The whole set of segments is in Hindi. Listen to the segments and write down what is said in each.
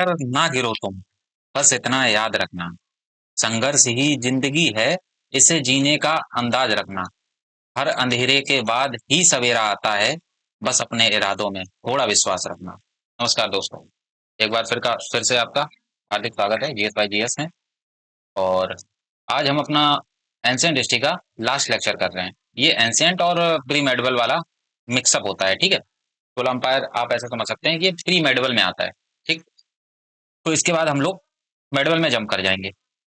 कर ना गिरो तुम, बस इतना याद रखना, संघर्ष ही जिंदगी है, इसे जीने का अंदाज रखना, हर अंधेरे के बाद ही सवेरा आता है, बस अपने इरादों में थोड़ा विश्वास रखना। नमस्कार दोस्तों, एक बार फिर से आपका हार्दिक स्वागत है जीएस बाय जीएस में। और आज हम अपना एंशियंट हिस्ट्री का लास्ट लेक्चर कर रहे हैं। ये एंशियंट और प्री मेडिवल वाला मिक्सअप होता है, ठीक है। सोलह अंपायर आप ऐसे समझ सकते हैं कि ये प्री मेडिवल में आता है, ठीक। तो इसके बाद हम लोग मेडिवल में जंप कर जाएंगे।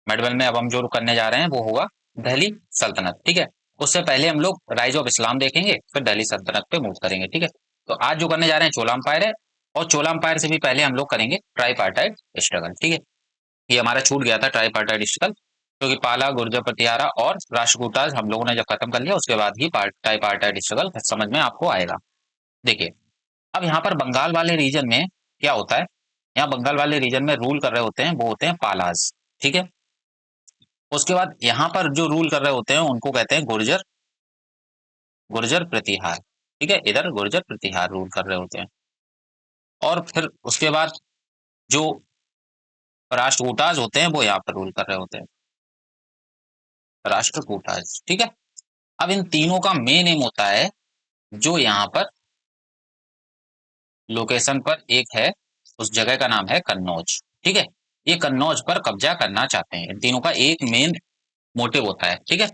मेडिवल में अब हम जो करने जा रहे हैं वो होगा दिल्ली सल्तनत, ठीक है। उससे पहले हम लोग राइज ऑफ इस्लाम देखेंगे, फिर दिल्ली सल्तनत पे मूव करेंगे, ठीक है। तो आज जो करने जा रहे हैं चोला अंपायर है, और चोला अंपायर से भी पहले हम लोग करेंगे ट्राईपार्टाइट स्ट्रगल, ठीक है। ये हमारा छूट गया था ट्राईपार्टाइट स्ट्रगल, क्योंकि पाला, गुर्जर प्रतिहारा और राष्ट्रकूटाज हम लोगों ने जब खत्म कर लिया उसके बाद ही ट्राईपार्टाइट स्ट्रगल समझ में आपको आएगा। देखिए, अब यहाँ पर बंगाल वाले रीजन में क्या होता है, यहाँ बंगाल वाले रीजन में रूल कर रहे होते हैं वो होते हैं पालाज, ठीक है। उसके बाद यहाँ पर जो रूल कर रहे होते हैं उनको कहते हैं गुर्जर, गुर्जर प्रतिहार, ठीक है। इधर गुर्जर प्रतिहार रूल कर रहे होते हैं। और फिर उसके बाद जो राष्ट्रकूटाज होते हैं वो यहाँ पर रूल कर रहे होते हैं, राष्ट्रकूटाज, ठीक है। अब इन तीनों का मेन एम होता है, जो यहाँ पर लोकेशन पर एक है, उस जगह का नाम है कन्नौज, ठीक है। ये कन्नौज पर कब्जा करना चाहते हैं, इन तीनों का एक मेन मोटिव होता है, ठीक है।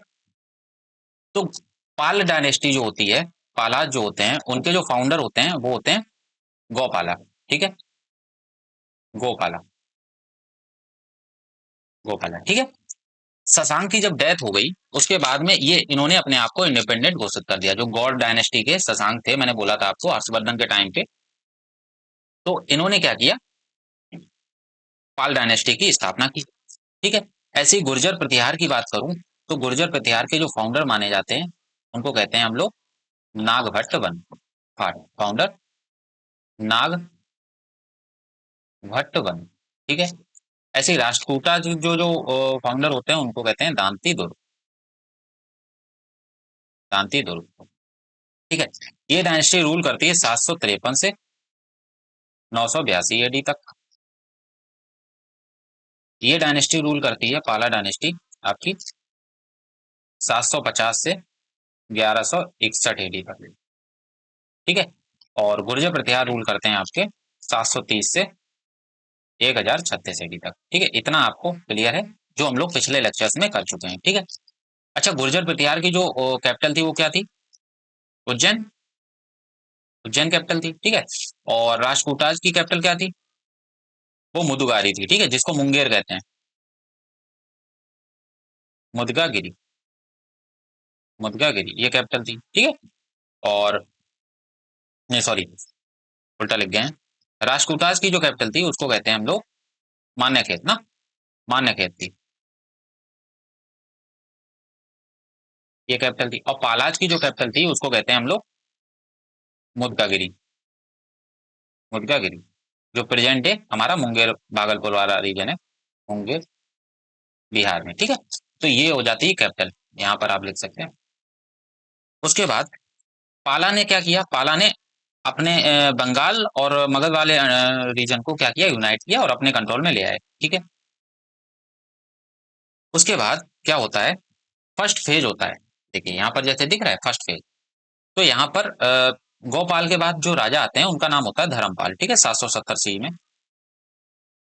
तो पाल डायनेस्टी जो होती है, पाला जो होते हैं उनके जो फाउंडर होते हैं वो होते हैं गौपाला, ठीक है। गोपाला, गोपाला, ठीक है। शशांक की जब डेथ हो गई उसके बाद में ये इन्होंने अपने आप को इंडिपेंडेंट घोषित कर दिया। जो गौड़ डायनेस्टी के शशांक थे, मैंने बोला था आपको हर्षवर्धन के टाइम पे, तो इन्होंने क्या किया, पाल डायनेस्टी की स्थापना की, ठीक है। ऐसे ही गुर्जर प्रतिहार की बात करूं तो गुर्जर प्रतिहार के जो फाउंडर माने जाते हैं उनको कहते हैं हम लोग Nagabhata one, founder Nagabhata one, ठीक है। ऐसे ही राष्ट्रकूटा जो जो जो फाउंडर होते हैं उनको कहते हैं दांती दुर्ग, दांती दुर्ग, ठीक है। ये डायनेस्टी रूल करती है 753 से 982 एडी तक। ये डायनेस्टी रूल करती है, पाला डायनेस्टी आपकी 750 से 1161 एडी तक, ठीक है। और गुर्जर प्रतिहार रूल करते हैं आपके 730 से 1036 एडी तक, ठीक है। इतना आपको क्लियर है, जो हम लोग पिछले लेक्चर्स में कर चुके हैं, ठीक है। अच्छा, गुर्जर प्रतिहार की जो कैपिटल थी वो क्या थी, उज्जैन, उज्जैन कैपिटल थी, ठीक है। और राष्ट्रकूटाज की कैपिटल क्या थी, वो मुदुगारी थी, ठीक है, जिसको मुंगेर कहते हैं, मुदगागिरी, मुदगागिरी ये कैपिटल थी, ठीक है। और नहीं सॉरी, उल्टा लिख गए हैं। राष्ट्रकूटाज की जो कैपिटल थी उसको कहते हैं हम लोग मान्यखेत ना, मान्यखेत थी, ये कैपिटल थी। और पालाज की जो कैपिटल थी उसको कहते हैं हम लोग मुदगागिरी, मुदगागिरी, जो प्रेजेंट है हमारा मुंगेर भागलपुर वाला रीजन है, मुंगेर बिहार में, ठीक है। तो ये हो जाती है कैपिटल, यहाँ पर आप लिख सकते हैं। उसके बाद पाला ने क्या किया, पाला ने अपने बंगाल और मगध वाले रीजन को क्या किया, यूनाइट किया और अपने कंट्रोल में ले आए, ठीक है। उसके बाद क्या होता है, फर्स्ट फेज होता है। देखिए यहाँ पर जैसे दिख रहा है फर्स्ट फेज, तो यहाँ पर गोपाल के बाद जो राजा आते हैं उनका नाम होता है धर्मपाल, ठीक है, 770 सी में।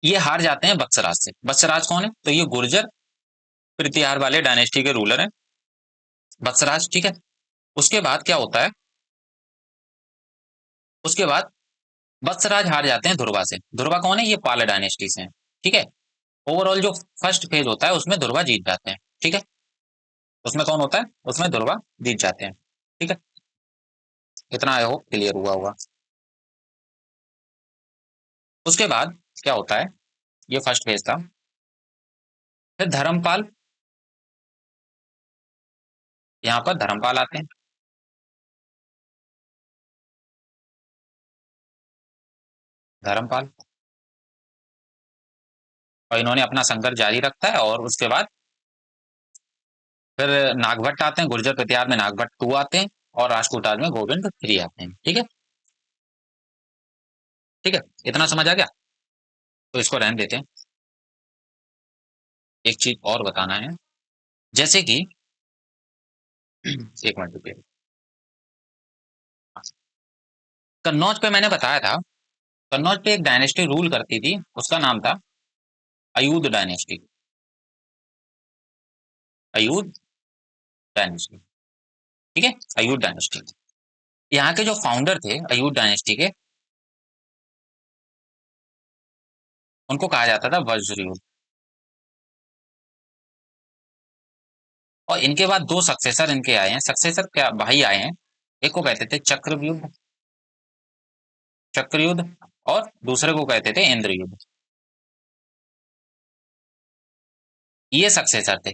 ये हार जाते हैं बत्सराज से। बत्सराज कौन है, तो ये गुर्जर प्रतिहार वाले डायनेस्टी के रूलर हैं, बत्सराज, ठीक है। उसके बाद क्या होता है, उसके बाद वत्सराज हार जाते हैं ध्रुवा से। ध्रुवा कौन है, ये पाल डायनेस्टी से हैं, ठीक है। ओवरऑल जो फर्स्ट फेज होता है उसमें ध्रुवा जीत जाते हैं, ठीक है। उसमें कौन होता है, उसमें ध्रुवा जीत जाते हैं, ठीक है। इतना आई होप क्लियर हुआ होगा। उसके बाद क्या होता है, ये फर्स्ट फेज था। फिर धर्मपाल, यहाँ पर धर्मपाल आते हैं, धर्मपाल, और इन्होंने अपना संघर्ष जारी रखता है। और उसके बाद फिर नागभट्ट आते हैं, गुर्जर प्रतिहार में नागभट्ट टू आते हैं, और राजपूताज में गोविंद थ्री आते हैं, ठीक है। ठीक है, इतना समझ आ गया। तो इसको रहने देते हैं। एक चीज और बताना है, जैसे कि एक मिनट रुकिए। कन्नौज पे मैंने बताया था, कन्नौज पे एक डायनेस्टी रूल करती थी, उसका नाम था अयूध डायनेस्टी। अयूध डायनेस्टी, ठीक है, अयूध डायनेस्टी। यहाँ के जो फाउंडर थे अयूध डायनेस्टी के, उनको कहा जाता था वज्रयूध। और इनके बाद दो सक्सेसर इनके आए हैं, सक्सेसर क्या भाई आए हैं। एक को कहते थे चक्रयुद्ध, चक्रयुद्ध, और दूसरे को कहते थे इंद्रयुद्ध। ये सक्सेसर थे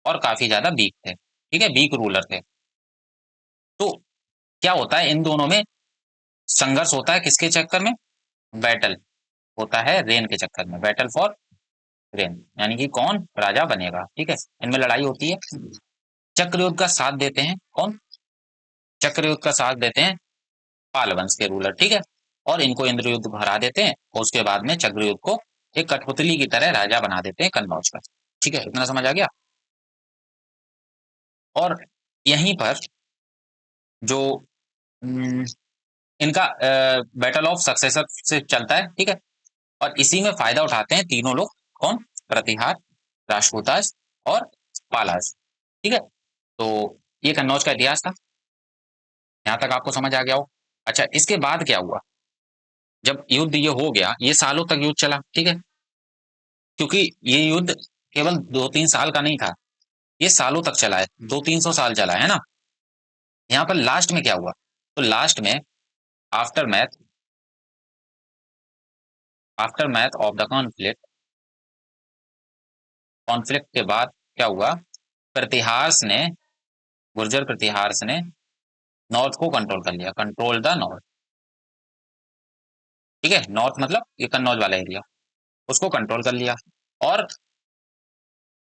और काफी ज्यादा वीक थे, ठीक है, वीक रूलर थे। तो क्या होता है, इन दोनों में संघर्ष होता है, किसके चक्कर में, बैटल होता है रेन के चक्कर में, बैटल फॉर रेन, यानी कि कौन राजा बनेगा, ठीक है, इनमें लड़ाई होती है। चक्रयुद्ध का साथ देते हैं कौन, चक्रयुद्ध का साथ देते हैं पाल वंश के रूलर, ठीक है, और इनको इंद्रयुद्ध को हरा देते हैं, और उसके बाद में चक्रयुद्ध को एक कठपुतली की तरह राजा बना देते हैं कन्नौज का, ठीक है, इतना समझ आ गया। और यहीं पर जो हम्म, इनका बैटल ऑफ सक्सेसर से चलता है, ठीक है, और इसी में फायदा उठाते हैं तीनों लोग, कौन, प्रतिहार, राष्ट्रकूटाज और पालाज, ठीक है। तो ये कन्नौज का इतिहास था, यहाँ तक आपको समझ आ गया हो। अच्छा, इसके बाद क्या हुआ, जब युद्ध ये हो गया, ये सालों तक युद्ध चला, ठीक है, क्योंकि ये युद्ध केवल 2-3 साल का नहीं था, ये सालों तक चला है, 200-300 साल चला है ना। यहाँ पर लास्ट में क्या हुआ, तो लास्ट में after math, after math of the conflict, conflict के बाद क्या हुआ, प्रतिहार्स ने, गुर्जर प्रतिहार्स ने नॉर्थ को कंट्रोल कर लिया, कंट्रोल द नॉर्थ, ठीक है, नॉर्थ मतलब ये कन्नौज वाला एरिया, उसको कंट्रोल कर लिया। और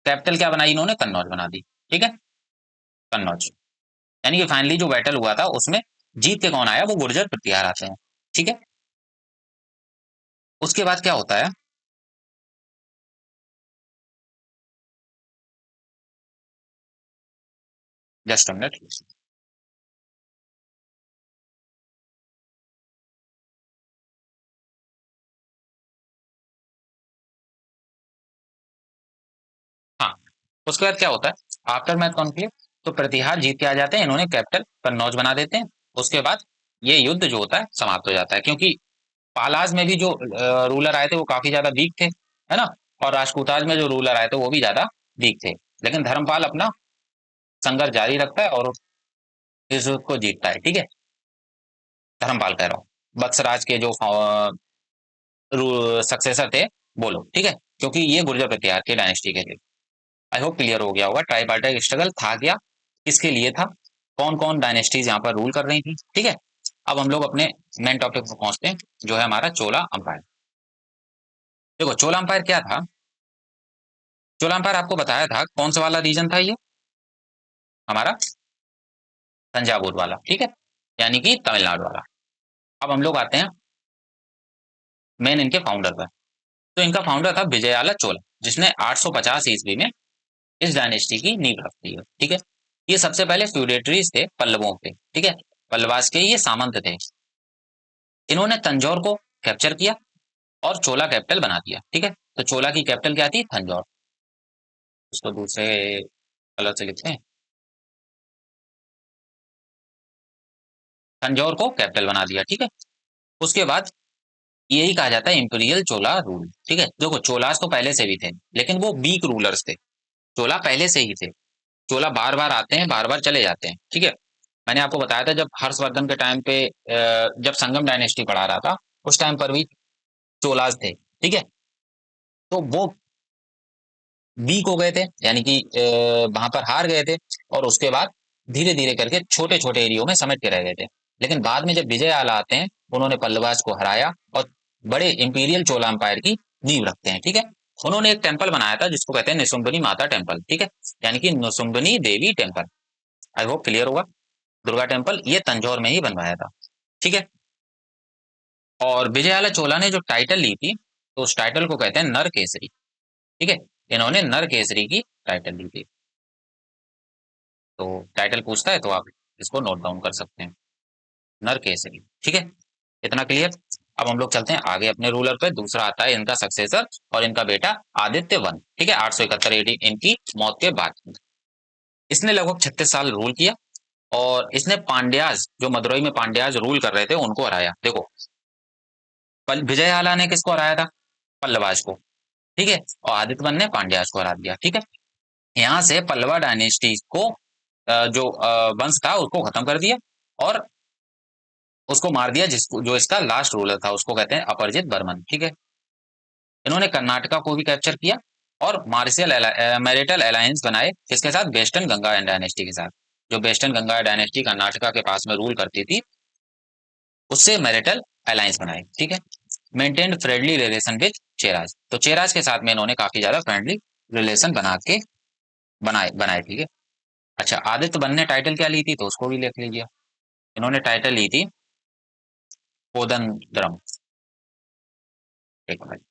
कैपिटल क्या बनाई इन्होंने, कन्नौज बना दी, ठीक है, कन्नौज। यानी कि फाइनली जो बैटल हुआ था उसमें जीत के कौन आया, वो गुर्जर प्रतिहार आते हैं, ठीक है। उसके बाद क्या होता है, जस्ट अ मिनट। हाँ, उसके बाद क्या होता है, आफ्टर मैथ कॉन्फ्लिक्ट, तो प्रतिहार जीत के आ जाते हैं, इन्होंने कैपिटल कन्नौज बना देते हैं। उसके बाद ये युद्ध जो होता है समाप्त हो जाता है, क्योंकि पालाज में भी जो रूलर आए थे वो काफी ज्यादा वीक थे, है ना, और राजपूताज में जो रूलर आए थे वो भी ज्यादा वीक थे। लेकिन धर्मपाल अपना संघर्ष जारी रखता है और इस युद्ध को जीतता है, ठीक है, धर्मपाल कह रहा हूँ, वत्सराज के जो सक्सेसर थे वो लोग, ठीक है, क्योंकि ये गुर्जर प्रतिहार के डायनेस्टी के थे। आई होप क्लियर हो गया होगा, ट्राइपार्टाइट स्ट्रगल था क्या, किसके लिए था, कौन कौन डायनेस्टीज यहाँ पर रूल कर रही थी, ठीक है। अब हम लोग अपने मेन टॉपिक पर पहुंचते हैं, जो है हमारा चोला अंपायर। देखो चोला अंपायर क्या था, चोला अंपायर आपको बताया था कौन सा वाला रीजन था ये, हमारा तंजावुर वाला, ठीक है, यानी कि तमिलनाडु वाला। अब हम लोग आते हैं मेन इनके फाउंडर पर। तो इनका फाउंडर था विजयाला चोला, जिसने 850 ईस्वी में इस डायनेस्टी की नींव रख दी है, ठीक है। ये सबसे पहले फ्यूडेटरीज थे पल्लवों के, ठीक है, पल्लवास के ये सामंत थे। इन्होंने तंजौर को कैप्चर किया और चोला कैपिटल बना दिया, ठीक है। तो चोला की कैपिटल क्या थी, तंजौर, उसको दूसरे कलर से लिखते हैं, तंजौर को कैपिटल बना दिया, ठीक है। उसके बाद यही कहा जाता है इंपीरियल चोला रूल, ठीक है। देखो चोलास तो पहले से भी थे, लेकिन वो वीक रूलर्स थे, चोला पहले से ही थे। चोला बार बार आते हैं, बार बार चले जाते हैं, ठीक है। मैंने आपको बताया था जब हर्षवर्धन के टाइम पे जब संगम डायनेस्टी पढ़ा रहा था, उस टाइम पर भी चोलाज थे, ठीक है। तो वो वीक हो गए थे, यानी कि वहां पर हार गए थे, और उसके बाद धीरे धीरे करके छोटे छोटे एरियो में समेट के रह गए थे। लेकिन बाद में जब विजय आला आते हैं, उन्होंने पल्लवास को हराया और बड़े इंपीरियल चोला अंपायर की नींव रखते हैं, ठीक है। उन्होंने एक टेम्पल बनाया था जिसको कहते हैं निसुम्बनी माता टेम्पल, ठीक है, यानी कि निसुम्बनी देवी टेम्पल। आई होप क्लियर होगा। दुर्गा टेम्पल ये तंजौर में ही बनवाया था, ठीक है। और विजयालय चोला ने जो टाइटल ली थी, तो उस टाइटल को कहते हैं नर केसरी। ठीक है, इन्होंने नर केसरी की टाइटल ली थी। तो टाइटल पूछता है तो आप इसको नोट डाउन कर सकते हैं, नर केसरी। ठीक है, इतना क्लियर। अब हम लोग चलते हैं आगे अपने रूलर पे। दूसरा आता है इनका सक्सेसर और इनका बेटा आदित्य वन। ठीक है, 871 एडी इनकी मौत के बाद। इसने लगभग 36 साल रूल किया और इसने पांड्याज, जो मदुरई में पांड्याज रूल कर रहे थे, उनको हराया। देखो, विजयहाला ने किसको हराया था? पल्लवाज को। ठीक है, और आदित्य वन ने पांड्याज को हरा दिया। ठीक है, यहाँ से पल्लवा डायनेस्टी को जो वंश था उसको खत्म कर दिया और उसको मार दिया, जिसको जो इसका लास्ट रूलर था उसको कहते हैं अपरजित वर्मन। ठीक है, इन्होंने कर्नाटका को भी कैप्चर किया और मार्शियल मैरिटल अलायंस बनाए, किसके साथ? वेस्टर्न गंगा डायनेस्टी के साथ। जो वेस्टर्न गंगा डायनेस्टी कर्नाटका के पास में रूल करती थी, उससे मैरिटल अलायंस बनाए। ठीक है, maintained friendly relation with Cheras. तो चेराज के साथ में इन्होंने काफी ज्यादा फ्रेंडली रिलेशन बना के बनाए बनाए। ठीक है, अच्छा, आदित्य वन ने टाइटल क्या ली थी? तो उसको भी लिख लीजिए। इन्होंने टाइटल ली थी कोदंडरम। एक मिनट,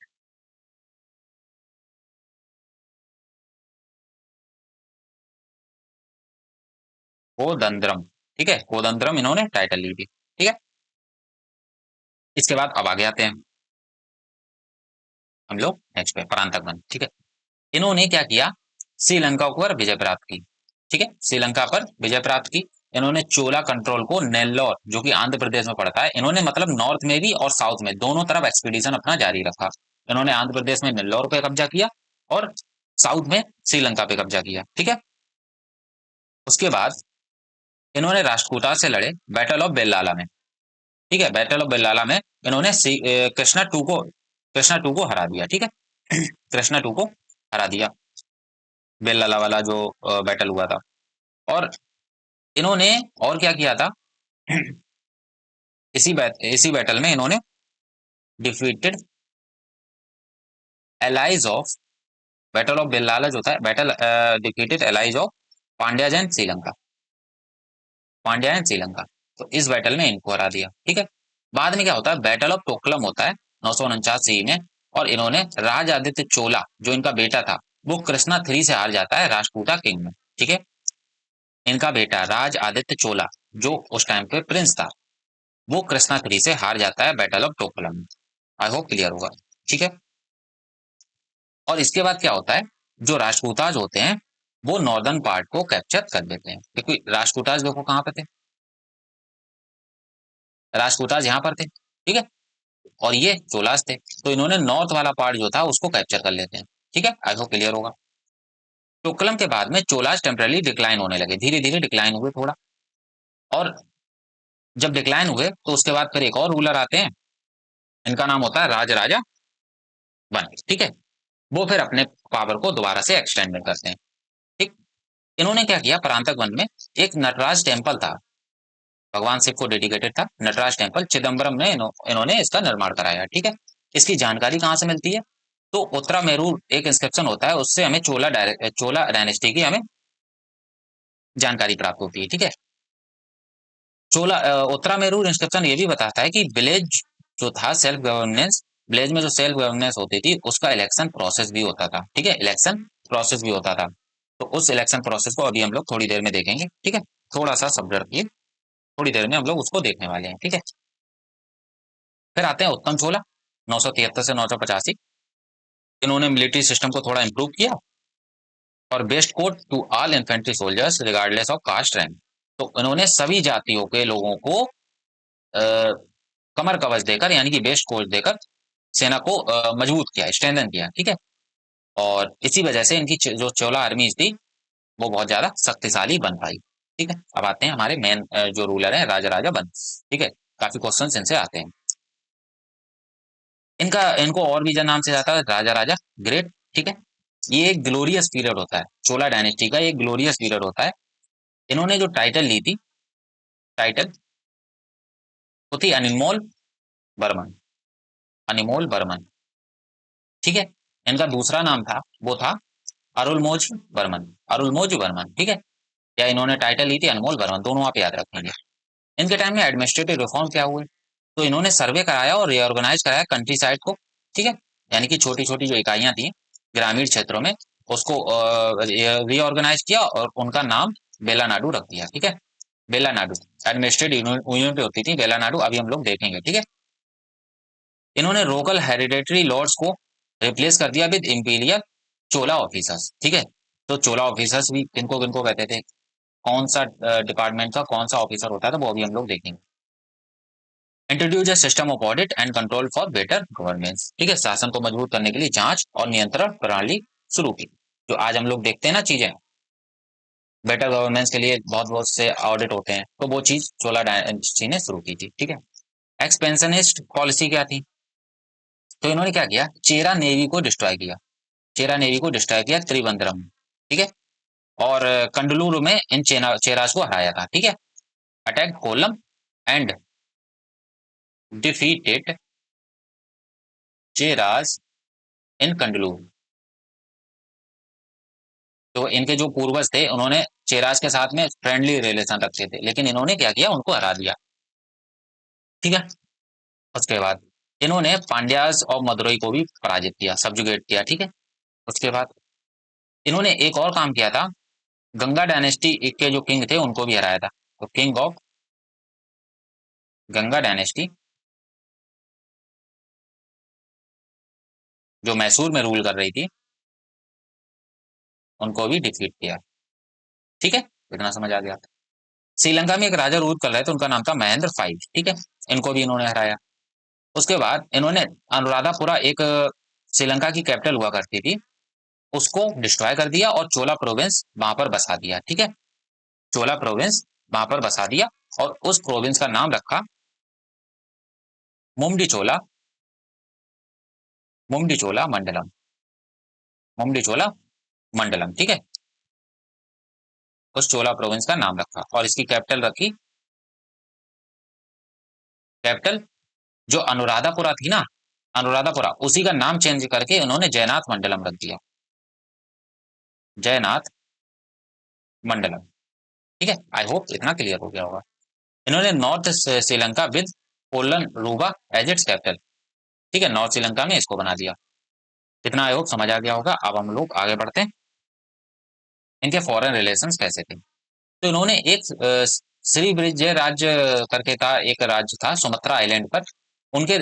कोदंडरम। ठीक है, कोदंडरम इन्होंने टाइटल ली थी। ठीक है, इसके बाद अब आगे आते हैं हम लोग नेक्स्ट पे, परांतक वन। ठीक है, इन्होंने क्या किया? श्रीलंका पर विजय प्राप्त की। ठीक है, श्रीलंका पर विजय प्राप्त की। इन्होंने चोला कंट्रोल को नेल्लोर, जो कि आंध्र प्रदेश में पड़ता है, इन्होंने मतलब नॉर्थ में भी और साउथ में दोनों तरफ एक्सपीडिशन अपना जारी रखा। इन्होंने आंध्र प्रदेश में नेल्लोर पे कब्जा किया और साउथ में श्रीलंका पे कब्जा किया। ठीक है, उसके बाद इन्होंने राष्ट्रकूटा से लड़े बैटल ऑफ बेल्लाला में। ठीक है, बैटल ऑफ बेल्लाला में इन्होंने कृष्णा टू को हरा दिया। ठीक है, कृष्णा टू को हरा दिया, बेल्लाला वाला जो बैटल हुआ था। और इन्होंने और क्या किया था? इसी बैटल में इन्होंने defeated allies of, battle of Bellala जो था, battle defeated allies of Pandyas and Sri Lanka, Pandya and Sri Lanka. तो इस बैटल में इनको हरा दिया। ठीक है, बाद में क्या होता है? बैटल ऑफ टोकलम होता है 949 में, और इन्होंने राज आदित्य चोला, जो इनका बेटा था, वो कृष्णा थ्री से हार जाता है राष्ट्रकूटा किंग में। ठीक है, इनका बेटा राज आदित्य चोला, जो उस टाइम पे प्रिंस था, वो कृष्णा थ्री से हार जाता है बैटल ऑफ टोकलम में। आई होप क्लियर होगा। ठीक है, और इसके बाद क्या होता है? जो राष्ट्रकूटाज होते हैं वो नॉर्दर्न पार्ट को कैप्चर कर देते हैं, क्योंकि राष्ट्रकूटाज देखो कहाँ पे थे, राष्ट्रकूटाज यहाँ पर थे। ठीक है, और ये चोलास थे, तो इन्होंने नॉर्थ वाला पार्ट जो था उसको कैप्चर कर लेते हैं। ठीक है, आई होप क्लियर होगा। टोकलम के बाद में चोलास टेम्परली डिक्लाइन होने लगे, धीरे धीरे डिक्लाइन हुए थोड़ा। और जब डिक्लाइन हुए तो उसके बाद फिर एक और रूलर आते हैं, इनका नाम होता है राजराजा वन। ठीक है, वो फिर अपने पावर को दोबारा से एक्सटेंड करते हैं। ठीक, इन्होंने क्या किया? परांतक वन में एक नटराज टेम्पल था, भगवान शिव को डेडिकेटेड था, नटराज टेम्पल चिदम्बरम में इन्होंने इसका निर्माण कराया। ठीक है, इसकी जानकारी कहाँ से मिलती है? तो उत्तरा मेरू एक इंस्क्रिप्शन होता है, उससे हमें चोला डायनेस्टी की हमें जानकारी प्राप्त होती है। ठीक है, उत्तरा मेरू इंस्क्रिप्शन ये भी बताता है कि विलेज जो था सेल्फ गवर्नेंस, विलेज में जो सेल्फ गवर्नेंस होती थी उसका इलेक्शन प्रोसेस भी होता था। ठीक है, इलेक्शन प्रोसेस भी होता था। तो उस इलेक्शन प्रोसेस को अभी हम लोग थोड़ी देर में देखेंगे। ठीक है, थोड़ा सा सब्र रखिए, थोड़ी देर में हम लोग उसको देखने वाले हैं। ठीक है, फिर आते हैं उत्तम चोला 973 से 985। इन्होंने मिलिट्री सिस्टम को थोड़ा इंप्रूव किया और bestowed to all infantry soldiers regardless of caste rank. तो इन्होंने सभी जातियों के लोगों को कमर कवच देकर, यानी कि बेस्ट कोड देकर सेना को मजबूत किया, स्ट्रेंथन किया। ठीक है, और इसी वजह से इनकी जो चोला आर्मीज थी वो बहुत ज्यादा शक्तिशाली बन पाई। ठीक है, अब आते हैं हमारे मेन जो रूलर है राजा राजा बन। ठीक है, काफी क्वेश्चन इनसे आते हैं। इनको और भी नाम से जाता है राजा राजा ग्रेट। ठीक है, ये एक ग्लोरियस पीरियड होता है, चोला डायनेस्टी का एक ग्लोरियस पीरियड होता है। इन्होंने जो टाइटल ली थी, टाइटल वो थी अनिमोल बर्मन, अनिमोल बर्मन। ठीक है, इनका दूसरा नाम था, वो था अरुलमोज बर्मन, अरुलमोज बर्मन। ठीक है, या इन्होंने टाइटल ली थी अनमोल बर्मन, दोनों आप याद रखेंगे। इनके टाइम में एडमिनिस्ट्रेटिव रिफॉर्म क्या हुए? तो इन्होंने सर्वे कराया और रीऑर्गेनाइज कराया कंट्री साइड को, ठीक है, यानी कि छोटी छोटी जो इकाइयां थी ग्रामीण क्षेत्रों में उसको रीऑर्गेनाइज किया और उनका नाम बेलानाडु रख दिया, ठीक है। बेलानाडु एडमिनिस्ट्रेटिव यूनिट होती थी बेलानाडु, अभी हम लोग देखेंगे, ठीक है। इन्होंने लोकल हेरिडेटरी लॉर्ड्स को रिप्लेस कर दिया विद इंपीरियल चोला ऑफिसर्स, ठीक है। तो चोला ऑफिसर्स भी किनको किनको कहते थे, कौन सा डिपार्टमेंट का कौन सा ऑफिसर होता था वो अभी हम लोग देखेंगे। Introduce a system of audit and control for better governance, ठीक है, शासन को मजबूत करने के लिए जांच और नियंत्रण प्रणाली शुरू की। जो आज हम लोग देखते हैं ना चीजें, बेटर गवर्नेंस के लिए बहुत बहुत से ऑडिट होते हैं, तो वो चीज चोला डायनेस्टी ने शुरू की थी, ठीक है। एक्सपेंशनिस्ट पॉलिसी क्या थी, तो इन्होंने क्या किया, चेरा नेवी को डिस्ट्रॉय किया, चेरा नेवी को डिस्ट्रॉय किया त्रिवंद्रम, ठीक है। और कंडलूर में इन चेराज को हराया था, ठीक है। Attack Kollam and defeated Cheras in Kandalur. तो इनके जो पूर्वज थे उन्होंने चेराज के साथ में फ्रेंडली रिलेशन रखते थे, लेकिन इन्होंने क्या किया, उनको हरा दिया, ठीक है। उसके बाद इन्होंने पांड्यास और मदुरई को भी पराजित किया, सब्जुगेट किया, ठीक है। उसके बाद इन्होंने एक और काम किया था, गंगा डायनेस्टी के जो किंग थे उनको भी हराया था। तो किंग ऑफ गंगा डायनेस्टी जो मैसूर में रूल कर रही थी उनको भी डिफीट किया, ठीक है। इतना समझ आ गया। श्रीलंका में एक राजा रूल कर रहे थे, उनका नाम था महेंद्र फाइव, ठीक है। इनको भी इन्होंने हराया। उसके बाद इन्होंने अनुराधापुरा एक श्रीलंका की कैपिटल हुआ करती थी उसको डिस्ट्रॉय कर दिया और चोला प्रोविंस वहां पर बसा दिया, ठीक है। चोला प्रोविंस वहां पर बसा दिया और उस प्रोविंस का नाम रखा मुमडी चोला, मुमडी चोला मंडलम, मुमडी चोला मंडलम, ठीक है। उस चोला प्रोविंस का नाम रखा और इसकी कैपिटल रखी, कैपिटल जो अनुराधापुरा थी ना, अनुराधापुरा उसी का नाम चेंज करके उन्होंने जयनाथ मंडलम रख दिया, जयनाथ मंडलम, ठीक है। आई होप इतना क्लियर हो गया होगा। इन्होंने north Sri Lanka with Polonnaruwa as its capital, ठीक है, नॉर्थ श्रीलंका में इसको बना दिया। इतना आई होप समझ आ गया होगा। अब हम लोग आगे बढ़ते हैं, इनके फॉरेन रिलेशंस कैसे थे। तो इन्होंने एक श्री ब्रिज राज्य करके था, एक राज्य था सुमत्रा आइलैंड पर, उनके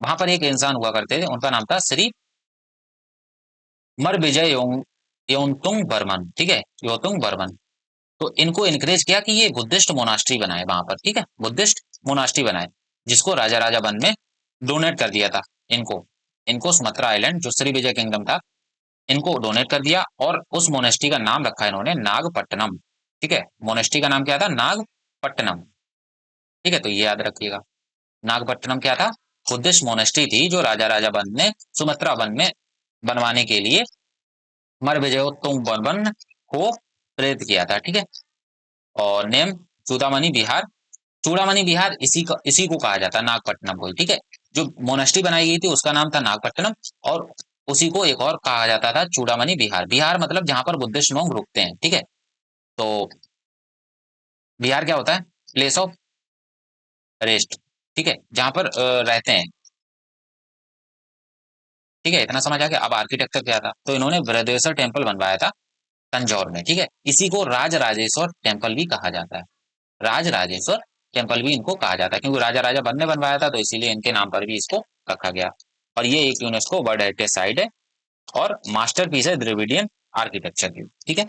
वहां पर एक इंसान हुआ करते थे, उनका नाम था श्री मर विजय योंतुंग बर्मन, ठीक है, योतुंग बर्मन। तो इनको इनकरेज किया कि ये बुद्धिस्ट मोनास्ट्री बनाए वहां पर, ठीक है, बुद्धिस्ट मोनास्ट्री बनाए, जिसको राजा राजा वन में डोनेट कर दिया था इनको, इनको सुमत्रा आइलैंड जो श्री विजय किंगडम था इनको डोनेट कर दिया और उस मोनेस्ट्री का नाम रखा इन्होंने नागपट्टनम, ठीक है। मोनेस्ट्री का नाम क्या था, नागपट्टनम, ठीक है। तो ये याद रखिएगा, नागपट्टनम क्या था, बुद्धिस्ट मोनेस्ट्री थी जो राजा राजा वन ने सुमत्रा वन में बनवाने के लिए मर विजयोत्तम बर्मन को प्रेरित किया था, ठीक है। और नेम चूड़ामणि बिहार, चूड़ामणि बिहार इसी को कहा जाता है, नागपट्टनम को, ठीक है। जो मोनेस्ट्री बनाई गई थी उसका नाम था नागपट्टनम और उसी को एक और कहा जाता था चूड़ामणि बिहार, बिहार मतलब जहां पर बुद्धिस्ट मोंग रुकते हैं, ठीक है। तो बिहार क्या होता है, प्लेस ऑफ रेस्ट, ठीक है, जहां पर रहते हैं, ठीक है। इतना समझ आ गया। अब आर्किटेक्चर क्या था, तो इन्होंने बृहदेश्वर टेम्पल बनवाया था तंजौर में, ठीक है। इसी को राज राजेश्वर टेम्पल भी कहा जाता है, राज राजेश्वर टेम्पल भी इनको कहा जाता है क्योंकि राजा राजा वन ने बनवाया था, तो इसीलिए इनके नाम पर भी इसको रखा गया। और ये एक यूनेस्को वर्ल्ड हेरिटेज साइट है और मास्टरपीस है द्रविडियन आर्किटेक्चर की, ठीक है,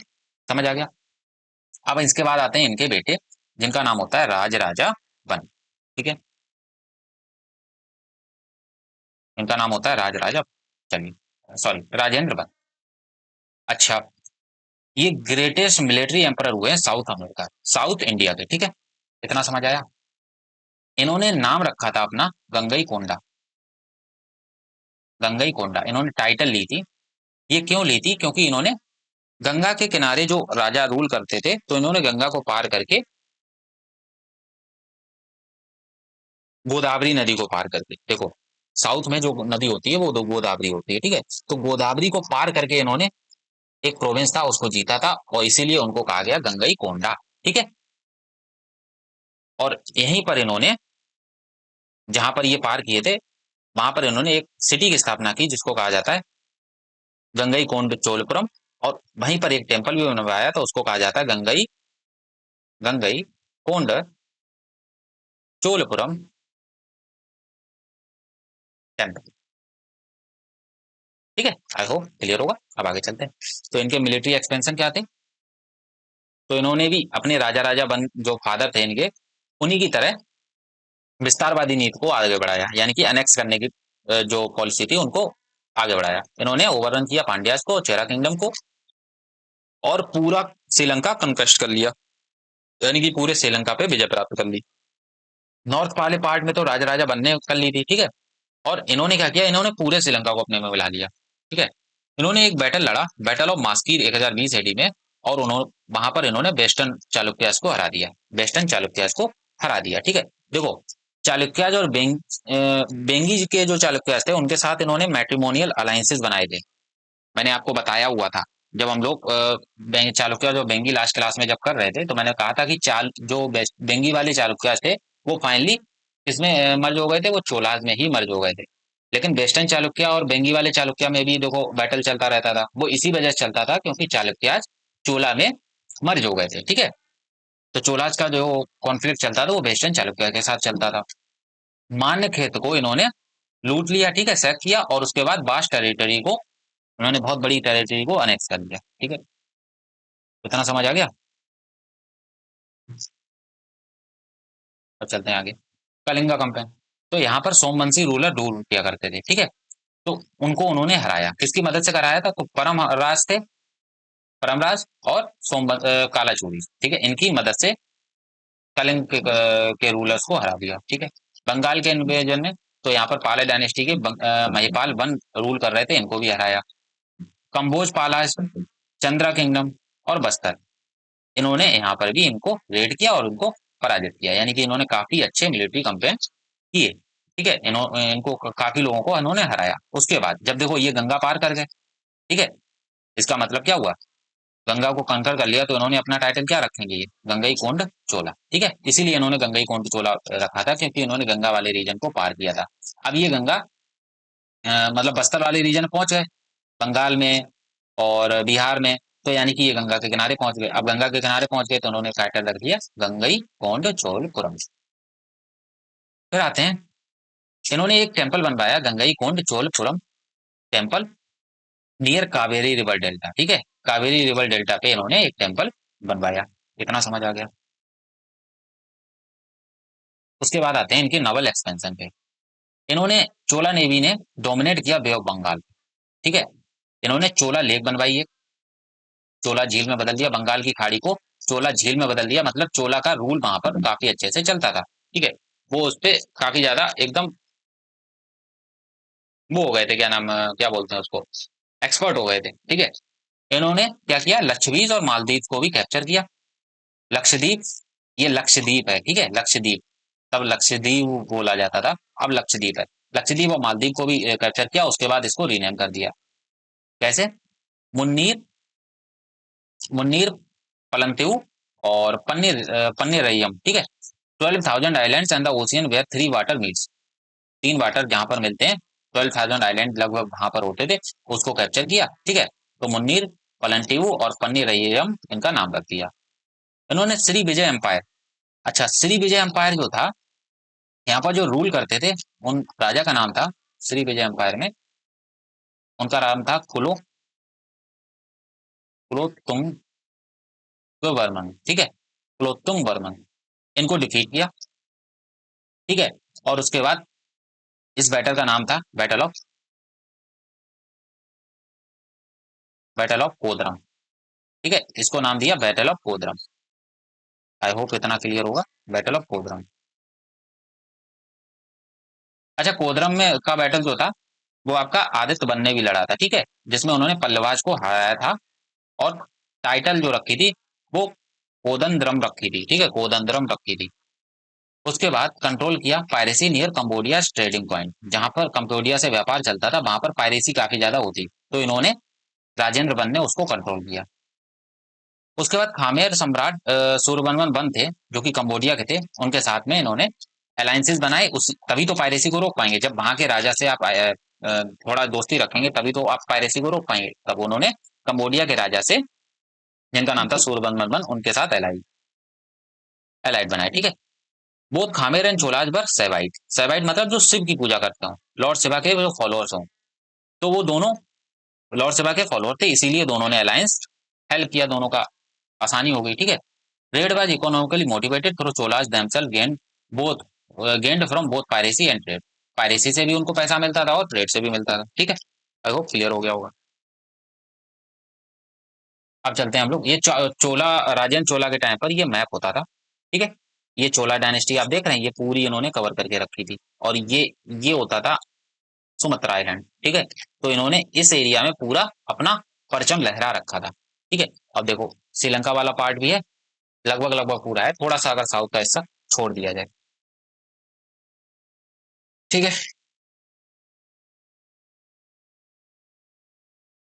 समझ आ गया। अब इसके बाद आते हैं इनके बेटे जिनका नाम होता है राज राजा वन, ठीक है, इनका नाम होता है राज राजा, चलिए सॉरी राजेंद्र वन। अच्छा, ये ग्रेटेस्ट मिलिट्री एम्पर हुए हैं साउथ अमेरिका, साउथ इंडिया के, ठीक है, इतना समझ आया। इन्होंने नाम रखा था अपना गंगई कोंडा, गंगई कोंडा इन्होंने टाइटल ली थी। ये क्यों ली थी, क्योंकि इन्होंने गंगा के किनारे जो राजा रूल करते थे तो इन्होंने गंगा को पार करके गोदावरी नदी को पार करके, देखो साउथ में जो नदी होती है वो गोदावरी होती है, ठीक है। तो गोदावरी को पार करके इन्होंने एक प्रोविंस था उसको जीता था और इसीलिए उनको कहा गया गंगई कोंडा, ठीक है। और यहीं पर इन्होंने जहां पर ये पार किए थे वहां पर इन्होंने एक सिटी की स्थापना की जिसको कहा जाता है गंगई कोंड चोलपुरम। और वहीं पर एक टेम्पल भी बनवाया था, उसको कहा जाता है गंगई गंगई कोंड चोलपुरम टेम्पल। ठीक है, आई होप क्लियर होगा। अब आगे चलते हैं। तो इनके मिलिट्री एक्सपेंशन क्या थे? तो इन्होंने भी अपने राजा राजा बन जो फादर थे इनके, उन्हीं की तरह विस्तारवादी नीति को आगे बढ़ाया, यानी कि अनेक्स करने की जो पॉलिसी थी उनको आगे बढ़ाया। इन्होंने ओवररन किया पांड्यास को, चेरा किंगडम को, और पूरा श्रीलंका कंक्वेस्ट कर लिया, यानी कि पूरे श्रीलंका पे विजय प्राप्त कर ली। नॉर्थ वाले पार्ट में तो राजा राजा बनने कर ली थी, ठीक है। और इन्होंने क्या किया, इन्होंने पूरे श्रीलंका को अपने में मिला लिया, ठीक है। इन्होंने एक बैटल लड़ा, बैटल ऑफ मास्कीर 1020 एडी में, और उन्होंने वहां पर इन्होंने वेस्टर्न चालुक्यास को हरा दिया, वेस्टर्न चालुक्यास को हरा दिया, ठीक है। देखो, चालुक्याज और बेंगी के जो चालुक्यास थे उनके साथ इन्होंने मैट्रिमोनियल अलायंसेस बनाए थे। मैंने आपको बताया हुआ था जब हम लोग चालुक्य जो बेंगी लास्ट क्लास में जब कर रहे थे, तो मैंने कहा था कि चाल जो बेंगी वाले चालुक्य थे वो फाइनली इसमें मर्ज हो गए थे, वो चोलाज में ही मर्ज हो गए थे। लेकिन वेस्टर्न चालुक्य और बेंगी वाले चालुक्य में भी देखो बैटल चलता रहता था, वो इसी वजह से चलता था क्योंकि चालुक्य चोला में मर्ज हो गए थे, ठीक है। तो चोलाज का जो कॉन्फ्लिक्ट चलता था वो वेस्टर्न चालुक्य के साथ चलता था। मान्य खेत को इन्होंने लूट लिया, ठीक है, सैक किया, और उसके बाद बास्ट टेरिटरी को उन्होंने बहुत बड़ी टेरिटरी को अनेक्स कर लिया, ठीक है। इतना समझ आ गया। अब चलते हैं आगे। कलिंगा कंपेन। तो यहाँ पर सोमवंशी रूलर रूल किया करते थे, ठीक है। तो उनको उन्होंने हराया, किसकी मदद से कराया था? तो परमराज थे, परमराज और कालाचूरी, ठीक है, इनकी मदद से कलिंग के रूलर्स को हरा दिया, ठीक है। बंगाल के इन्वेजन में, तो यहाँ पर पाला डायनेस्टी के महिपाल वन रूल कर रहे थे, इनको भी हराया। कंबोज पालास, चंद्रा किंगडम और बस्तर, इन्होंने यहाँ पर भी इनको रेड किया और उनको पराजित किया, यानी कि इन्होंने काफी अच्छे मिलिट्री कैंपेन किए, ठीक है। इनको काफी लोगों को इन्होंने हराया। उसके बाद जब देखो ये गंगा पार कर गए, ठीक है, इसका मतलब क्या हुआ, गंगा को कंकर कर लिया, तो इन्होंने अपना टाइटल क्या रखेंगे, ये गंगई कोंड चोला, ठीक है। इसीलिए इन्होंने गंगई कोंड चोला रखा था, क्योंकि इन्होंने गंगा वाले रीजन को पार किया था। अब ये गंगा मतलब बस्तर वाले रीजन में पहुंच गए, बंगाल में और बिहार में, तो यानी कि ये गंगा के किनारे पहुंच गए। अब गंगा के किनारे पहुंच गए तो उन्होंने टाइटल रख दिया गंगई कोंड चोलपुरम। फिर आते हैं, इन्होंने एक टेम्पल बनवाया Gangai Konda Cholapuram temple near Kaveri river delta, ठीक है। कावेरी रिवर डेल्टा पे इन्होंने एक टेम्पल बनवाया। इतना समझ आ गया। उसके बाद आते हैं इनके नवल एक्सपेंशन पे। इन्होंने चोला नेवी ने डोमिनेट किया बे ऑफ बंगाल, ठीक है। इन्होंने चोला लेक बनवाई है, चोला झील में बदल दिया, बंगाल की खाड़ी को चोला झील में बदल दिया, मतलब चोला का रूल वहां पर काफी अच्छे से चलता था, ठीक है। वो उस पर काफी ज्यादा एकदम वो हो गए थे, क्या नाम क्या बोलते हैं उसको, एक्सपर्ट हो गए थे, ठीक है। इन्होंने क्या किया, लक्षद्वीप और मालदीव को भी कैप्चर किया। लक्षद्वीप, ये लक्षद्वीप है, ठीक है, लक्षद्वीप, तब लक्षद्वीप बोला जाता था, अब लक्षद्वीप है। लक्षद्वीप और मालदीव को भी कैप्चर किया, उसके बाद इसको रीनेम कर दिया। कैसे? मुन्नीर, मुन्नीर पलंत्यू और पन्नीरय्यम, ठीक है। 12,000 islands and the ocean where three water meets, तीन वाटर जहां पर मिलते हैं, 12,000 आइलैंड लगभग वहां पर होते थे, उसको कैप्चर किया, ठीक है। तो मुन्नीर, पलंटिव और पन्नीरय्यम इनका नाम रख दिया। इन्होंने श्री विजय एम्पायर, अच्छा श्री विजय एम्पायर जो था, यहाँ पर जो रूल करते थे उन राजा का नाम था, श्री विजय एम्पायर में उनका नाम था कुलोत्तुंग वर्मन, ठीक है, कुलोत्तुंग वर्मन। इनको डिफीट किया, ठीक है। और उसके बाद इस बैटल का नाम था बैटल ऑफ कोदरम, ठीक है, इसको नाम दिया बैटल ऑफ कोदरम। आई होप इतना क्लियर होगा, बैटल ऑफ कोदरम। अच्छा, कोदरम में का बैटल जो था वो आपका आदित्य बन ने भी लड़ा था, ठीक है, जिसमें उन्होंने पल्लवाज को हराया था, और टाइटल जो रखी थी वो कोदंद्रम रखी थी, ठीक है, कोदंद्रम रखी थी। उसके बाद कंट्रोल किया piracy near Cambodia trading point, जहां पर कंबोडिया से व्यापार चलता था वहां पर पायरेसी काफी ज्यादा होती, तो इन्होंने राजेंद्र वन ने उसको कंट्रोल किया। उसके बाद खामेर सम्राट सूरबनवन वन थे जो कि कंबोडिया के थे, उनके साथ में इन्होंने अलायंसेस बनाए, उस तभी तो पायरेसी को रोक पाएंगे। जब वहां के राजा से आप थोड़ा दोस्ती रखेंगे तभी तो आप पायरेसी को रोक पाएंगे। तब उन्होंने कंबोडिया के राजा से, जिनका नाम था सूरबर्मन, उनके साथ एलाइड बनाए, ठीक है। बोथ खामेर एंड चोलाज वर सेवाइट। सेवाइट मतलब जो शिव की पूजा करते हो, लॉर्ड शिवा के जो फॉलोअर्स हो, तो वो दोनों लॉर्ड शिवा के फॉलोअर थे, इसीलिए दोनों ने अलायंस हेल्प किया, दोनों का आसानी हो गई, ठीक है। Trade was economically motivated through Cholas themselves both gained from both piracy and trade. Piracy से भी उनको पैसा मिलता था और ट्रेड से भी मिलता था, ठीक है। आई होप क्लियर हो गया होगा। अब चलते हैं हम लोग, ये चोला, राजेंद्र चोला के टाइम पर ये मैप होता था, ठीक है। ये चोला डायनेस्टी आप देख रहे हैं, ये पूरी इन्होंने कवर करके रखी थी। और ये होता था सुमत्रा आइलैंड, ठीक है। तो इन्होंने इस एरिया में पूरा अपना परचम लहरा रखा था, ठीक है। अब देखो, श्रीलंका वाला पार्ट भी है, लगभग लगभग पूरा है, थोड़ा सा अगर साउथ का हिस्सा छोड़ दिया जाए, ठीक है।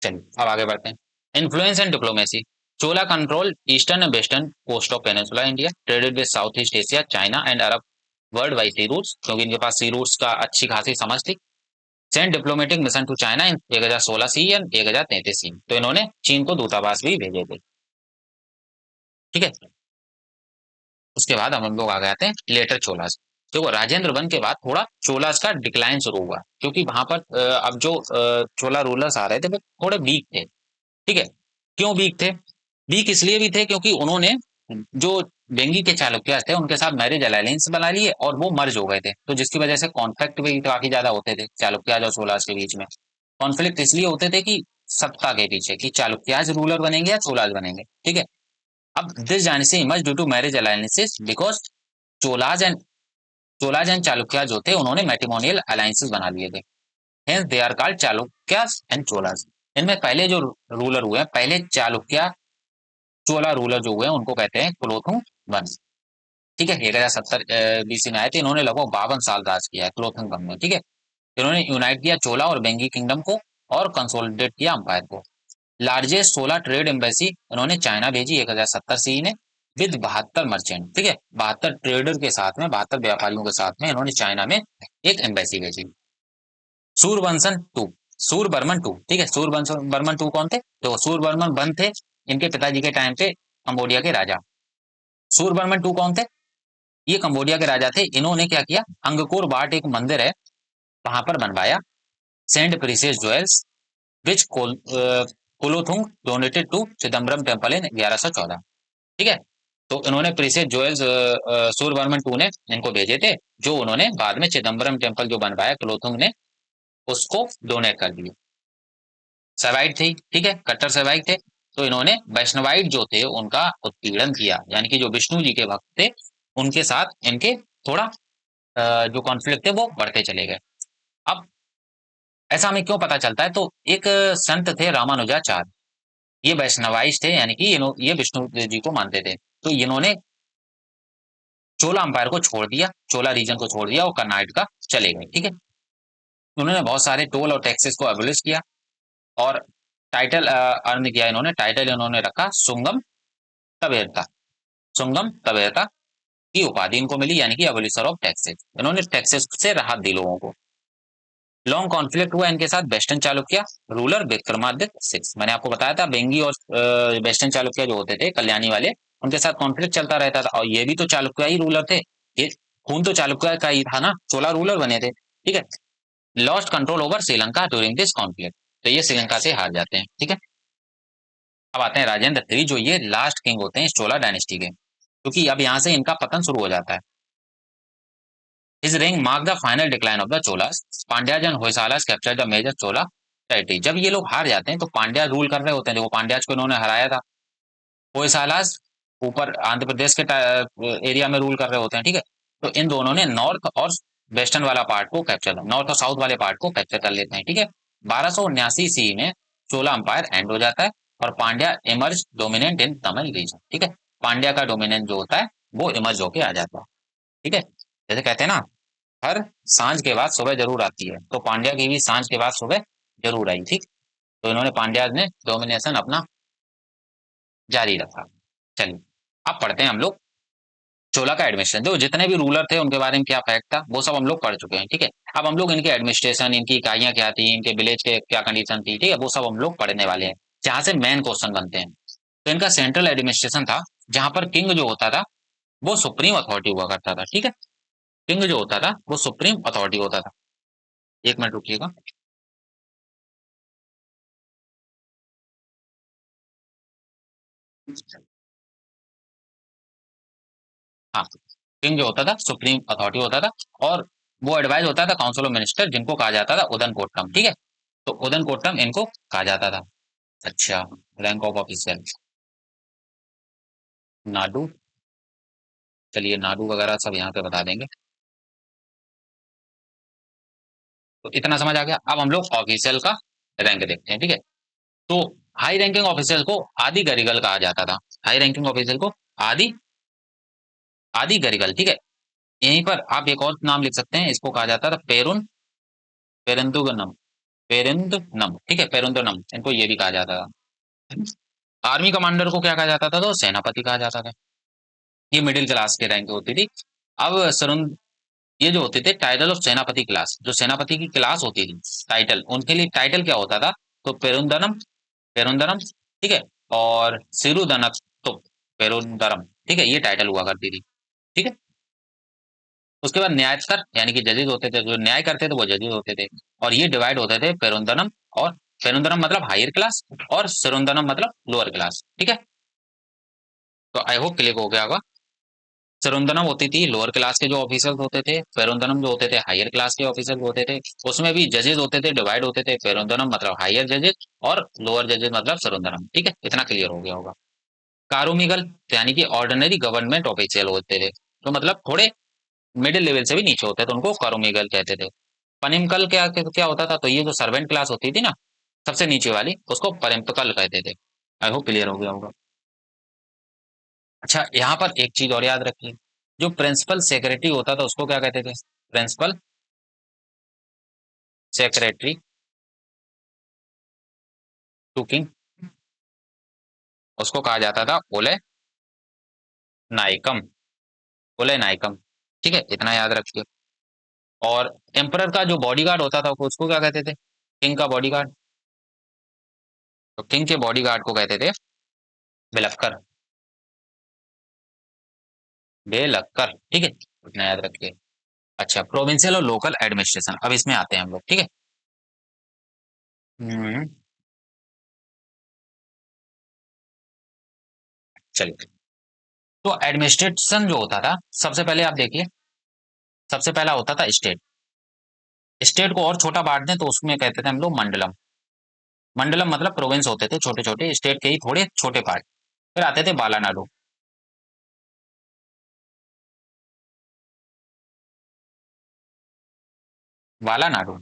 चलिए अब आगे बढ़ते हैं। Influence and diplomacy. Chola control eastern and western coast of peninsula India, traded with South East Asia, China and Arab world by sea routes, क्योंकि इनके पास सी रूट्स का अच्छी खासी समझ थी। Send diplomatic mission to China in 1016 C and 1033 C, तो इन्होंने चीन को दूतावास भी भेजे थे, ठीक है। उसके बाद हम लोग आ गए थे लेटर चोलास। देखो, राजेंद्र वन के बाद थोड़ा चोलास का डिक्लाइन शुरू हुआ, क्योंकि वहां पर अब जो चोला रूलर्स आ रहे थे वो थोड़े वीक थे, ठीक है। क्यों वीक थे? वीक इसलिए भी थे क्योंकि उन्होंने जो वेंगी के चालुक्य थे उनके साथ मैरिज अलायंस बना लिए और वो मर्ज हो गए थे, तो जिसकी वजह से कॉन्फ्लिक्ट भी काफी ज्यादा होते थे चालुक्य और चोलास के बीच में। कॉन्फ्लिक्ट इसलिए होते थे कि सत्ता के पीछे, कि चालुक्याज रूलर बनेंगे या चोलाज बनेंगे, ठीक है। अब this dynasty emerge due to marriage alliances because Cholas and Cholas and Chalukya जो थे उन्होंने मैट्रिमोनियल अलायंसेस बना लिए थे। Hence they are called Chalukyas and Cholas. इनमें पहले जो रूलर हुए हैं, पहले चालुक्या चोला रूलर जो हुए हैं उनको कहते हैं क्लोथुंग वंश, ठीक है। 1070 बीसी में आए थे, इन्होंने लगभग 52 साल राज किया है क्लोथुंग वंश में, ठीक है। इन्होंने यूनाइट किया चोला और बेंगी किंगडम को और कंसोलिडेट किया अंपायर को। लार्जेस्ट 16 ट्रेड एम्बेसी इन्होंने चाइना भेजी 1070 सी ने, विद 72 मर्चेंट, ठीक है। 72 ट्रेडर के साथ में, 72 व्यापारियों के साथ में इन्होंने चाइना में एक एम्बेसी भेजी। सूरवंशन टू, सूरबर्मन टू, ठीक है। सूरबर्मन टू कौन थे? तो सूरबर्मन वन थे इनके पिताजी के टाइम पे कंबोडिया के राजा। सूरबर्मन टू कौन थे? ये कंबोडिया के राजा थे। इन्होंने क्या किया, अंगकोर वाट एक मंदिर है वहां पर बनवाया, send precious jewels which Kulothunga donated to Chidambaram temple in 1114, ठीक है। तो इन्होंने प्रीसियस ज्वेल्स सूरवर्मन टू ने इनको भेजे थे, जो उन्होंने बाद में चिदम्बरम टेम्पल जो बनवाया कुलोथुंग ने, उसको डोनेट कर दिए। सेवाइट थी, ठीक है, कट्टर सेवाइट थे। तो इन्होंने वैष्णवाइट जो थे उनका उत्पीड़न किया, यानी कि जो विष्णु जी के भक्त थे उनके साथ इनके थोड़ा जो कॉन्फ्लिक्ट थे वो बढ़ते चले गए। अब ऐसा हमें क्यों पता चलता है? तो एक संत थे रामानुजाचार्य, ये वैष्णवाइज थे, यानी कि ये विष्णु जी को मानते थे। तो इन्होंने चोला अंपायर को छोड़ दिया, चोला रीजन को छोड़ दिया और कर्नाटका चले गए, ठीक है। उन्होंने बहुत सारे टोल और टैक्सेस को एबोलिश किया और टाइटल अर्न किया इन्होंने। टाइटल इन्होंने रखा सुंगम तबेरता। सुंगम तबेरता की उपाधि इनको मिली, यानी कि एबोलिशर ऑफ टैक्सेस। इन्होंने टैक्सेस से राहत दी लोगों को। लॉन्ग कॉन्फ्लिक्ट हुआ इनके साथ western Chalukya ruler Vikramaditya six. मैंने आपको बताया था बेंगी और वेस्टर्न चालुक्य जो होते थे कल्याणी वाले, उनके साथ कॉन्फ्लिक्ट चलता रहता था, और ये भी तो चालुक्य ही रूलर थे, ये खून तो चालुक्य का ही था ना, चोला रूलर बने थे, ठीक है। Lost control over Sri Lanka during this conflict, तो ये श्रीलंका से हार जाते हैं, ठीक है। अब आते हैं राजेंद्र थ्री, जो ये लास्ट किंग होते हैं इस चोला डायनेस्टी के, क्योंकि अब यहाँ से इनका पतन शुरू हो जाता है। His reign marked the final decline of the Cholas. Pandyas and Hoysalas captured the major Chola territory. जब ये लोग हार जाते हैं तो पांड्या रूल कर रहे होते हैं, देखो पांड्याज को इन्होंने हराया था। होयसालास ऊपर आंध्र प्रदेश के एरिया में रूल कर रहे होते हैं, ठीक है। तो इन दोनों ने नॉर्थ और वेस्टर्न वाला पार्ट को कैप्चर, नॉर्थ और साउथ वाले पार्ट को कैप्चर कर लेते हैं, ठीक है। 1279 सी में चोला अंपायर एंड हो जाता है और Pandya emerge dominant in Tamil region, ठीक है। पांड्या का डोमिनेंट जो होता है वो इमर्ज होके आ जाता है, ठीक है। जैसे कहते हैं ना, हर सांझ के बाद सुबह जरूर आती है, तो पांड्या की भी सांझ के बाद सुबह जरूर आई, ठीक। तो इन्होंने पांड्या ने डोमिनेशन अपना जारी रखा। चलिए अब पढ़ते हैं हम लोग चोला का एडमिनिस्ट्रेशन, जो जितने भी रूलर थे उनके बारे में क्या फैक्ट था वो सब हम लोग पढ़ चुके हैं, ठीक है। अब हम लोग इनके एडमिनिस्ट्रेशन, इनकी इकाइयां क्या थी, इनके विलेज के क्या कंडीशन थी, ठीक है, वो सब हम लोग पढ़ने वाले हैं, जहां से मेन क्वेश्चन बनते हैं। तो इनका सेंट्रल एडमिनिस्ट्रेशन था, जहां पर किंग जो होता था वो सुप्रीम अथॉरिटी हुआ करता था, ठीक है। किंग जो होता था वो सुप्रीम अथॉरिटी होता था। एक मिनट रुकिएगा। हाँ, किंग जो होता था सुप्रीम अथॉरिटी होता था, और वो एडवाइज होता था काउंसिल ऑफ मिनिस्टर, जिनको कहा जाता था उदन कोट्टम, ठीक है। तो उदन कोट्टम इनको कहा जाता था। अच्छा, रैंक ऑफ ऑफिशियल, नाडू, चलिए नाडू वगैरह सब यहाँ पे बता देंगे। तो इतना समझ आ गया। अब हम लोग ऑफिशियल का रैंक देखते हैं, ठीक है। तो हाई रैंकिंग ऑफिशियल को आदि गरिगल कहा जाता था। हाई रैंकिंग ऑफिशियल को आदि आदि गरिगल, ठीक है। यहीं पर आप एक और नाम लिख सकते हैं, इसको कहा जाता था पेरुन पेरेंदुगनम, पेरेंदनम, ठीक है, पेरुंदनम, इनको ये भी कहा जाता था। आर्मी कमांडर को क्या कहा जाता था, तो सेनापति कहा जाता था। ये मिडिल क्लास की रैंक होती थी। अब सरुण, ये जो होते थे टाइटल ऑफ सेनापति क्लास, जो सेनापति की क्लास होती थी, टाइटल, उनके लिए टाइटल क्या होता था, तो पेरुंदनम, पेरुंदरम, ठीक है, और सिरुदनक, तो पेरुंदरम, ठीक है, ये टाइटल हुआ करती थी, ठीक है। उसके बाद न्यायस्तर यानी कि जजेस होते थे, जो न्याय करते थे वो जजेस होते थे, और ये डिवाइड होते थे पेरुंदनम और, पेरुंदनम मतलब हायर क्लास, और सिरुंदनम मतलब लोअर क्लास, ठीक है। तो आई होप क्लियर हो गया होगा। सिरुंदनम होती थी लोअर क्लास के जो ऑफिसर्स होते थे, पेरुंदनम जो होते थे हायर क्लास के ऑफिसर्स होते थे। उसमें भी जजेस होते थे, डिवाइड होते थे, पेरुंदनम मतलब हायर जजेस और लोअर जजेस मतलब सिरुंदनम, ठीक है, इतना क्लियर हो गया होगा। कारूमिगल यानी कि ऑर्डिनरी गवर्नमेंट ऑफिशियल होते थे, तो मतलब थोड़े मिडिल लेवल से भी नीचे होते थे, उनको कारूमिगल कहते थे। पनिमकल क्या क्या होता था, तो ये जो सर्वेंट क्लास होती थी ना, सबसे नीचे वाली, उसको परिमकल कहते थे। आई होप क्लियर हो गया होगा। अच्छा, यहाँ पर एक चीज और याद रखिए, जो प्रिंसिपल सेक्रेटरी होता था उसको क्या कहते थे, प्रिंसिपल सेक्रेटरी टू किंग, उसको कहा जाता था ओले नायकम, ओले नायकम, ठीक है, इतना याद रखिए। और एम्परर का जो बॉडीगार्ड होता था उसको क्या कहते थे, किंग का बॉडीगार्ड, तो किंग के बॉडीगार्ड को कहते थे बेलक्कर, बेलक्कर, ठीक है, इतना याद रखिए। अच्छा, प्रोविंशियल और लोकल एडमिनिस्ट्रेशन, अब इसमें आते हैं हम लोग, ठीक है। हम्म, चलिए। तो एडमिनिस्ट्रेशन जो होता था, सबसे पहले आप देखिए, सबसे पहला होता था स्टेट। स्टेट को और छोटा बांट दें तो उसमें कहते थे हम लोग मंडलम। मंडलम मतलब प्रोविंस होते थे छोटे छोटे, स्टेट के ही थोड़े छोटे पार्ट। फिर आते थे बालानाडु, बालानाडु।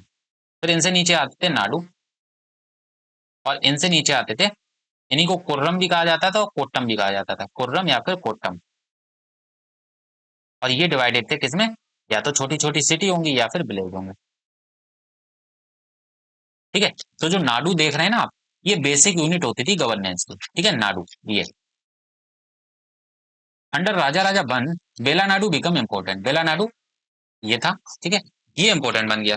फिर इनसे नीचे आते थे नाडु, और इनसे नीचे आते थे, इन्हीं को कुर्रम भी कहा जाता था और कोट्टम भी कहा जाता था, कुर्रम या फिर कोट्टम। और ये डिवाइडेड थे किसमें, या तो छोटी छोटी सिटी होंगी या फिर विलेज होंगे, ठीक है। तो जो नाडु देख रहे हैं ना आप, ये बेसिक यूनिट होती थी गवर्नेंस की, ठीक है, नाडु ये। अंडर राजा राजा बन बेला नाडु बिकम इम्पोर्टेंट, बेला नाडु ये था, ठीक है, ये इंपॉर्टेंट बन गया,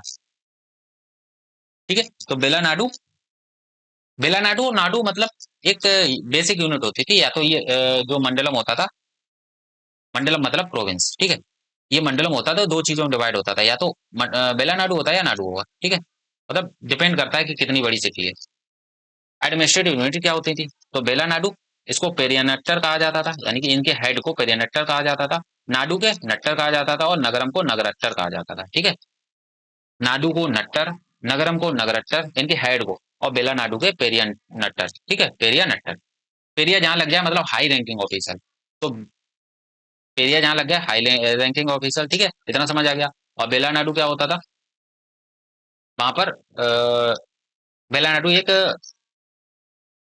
ठीक है। तो बेला नाडु, बेला नाडु और नाडु मतलब एक बेसिक यूनिट होती थी, या तो ये जो मंडलम होता था, मंडलम मतलब प्रोविंस, ठीक है। ये मंडलम होता था, दो चीजों में डिवाइड होता था, या तो बेला नाडु होता है या नाडु होगा, ठीक है, मतलब डिपेंड करता है कि कितनी बड़ी सिटी है। एडमिनिस्ट्रेटिव यूनिट क्या होती थी, तो बेला नाडु, इसको पेरियानेक्टर कहा जाता था, यानी कि इनके हेड को पेरियानेक्टर कहा जाता था। नाडु के नट्टर कहा जाता था, और नगरम को नगरट्टर कहा जाता था, ठीक है। नाडु को नट्टर, नगरम को नगरट्टर, इनके हेड को, और बेला नाडु के पेरिया नट्टर, ठीक है, पेरिया नट्टर। पेरिया जहां लग गया मतलब हाई रैंकिंग ऑफिसर, तो पेरिया जहां लग गया हाई रैंकिंग ऑफिसर, ठीक है, इतना समझ आ गया। और बेला नाडु क्या होता था, वहां पर बेला नाडु एक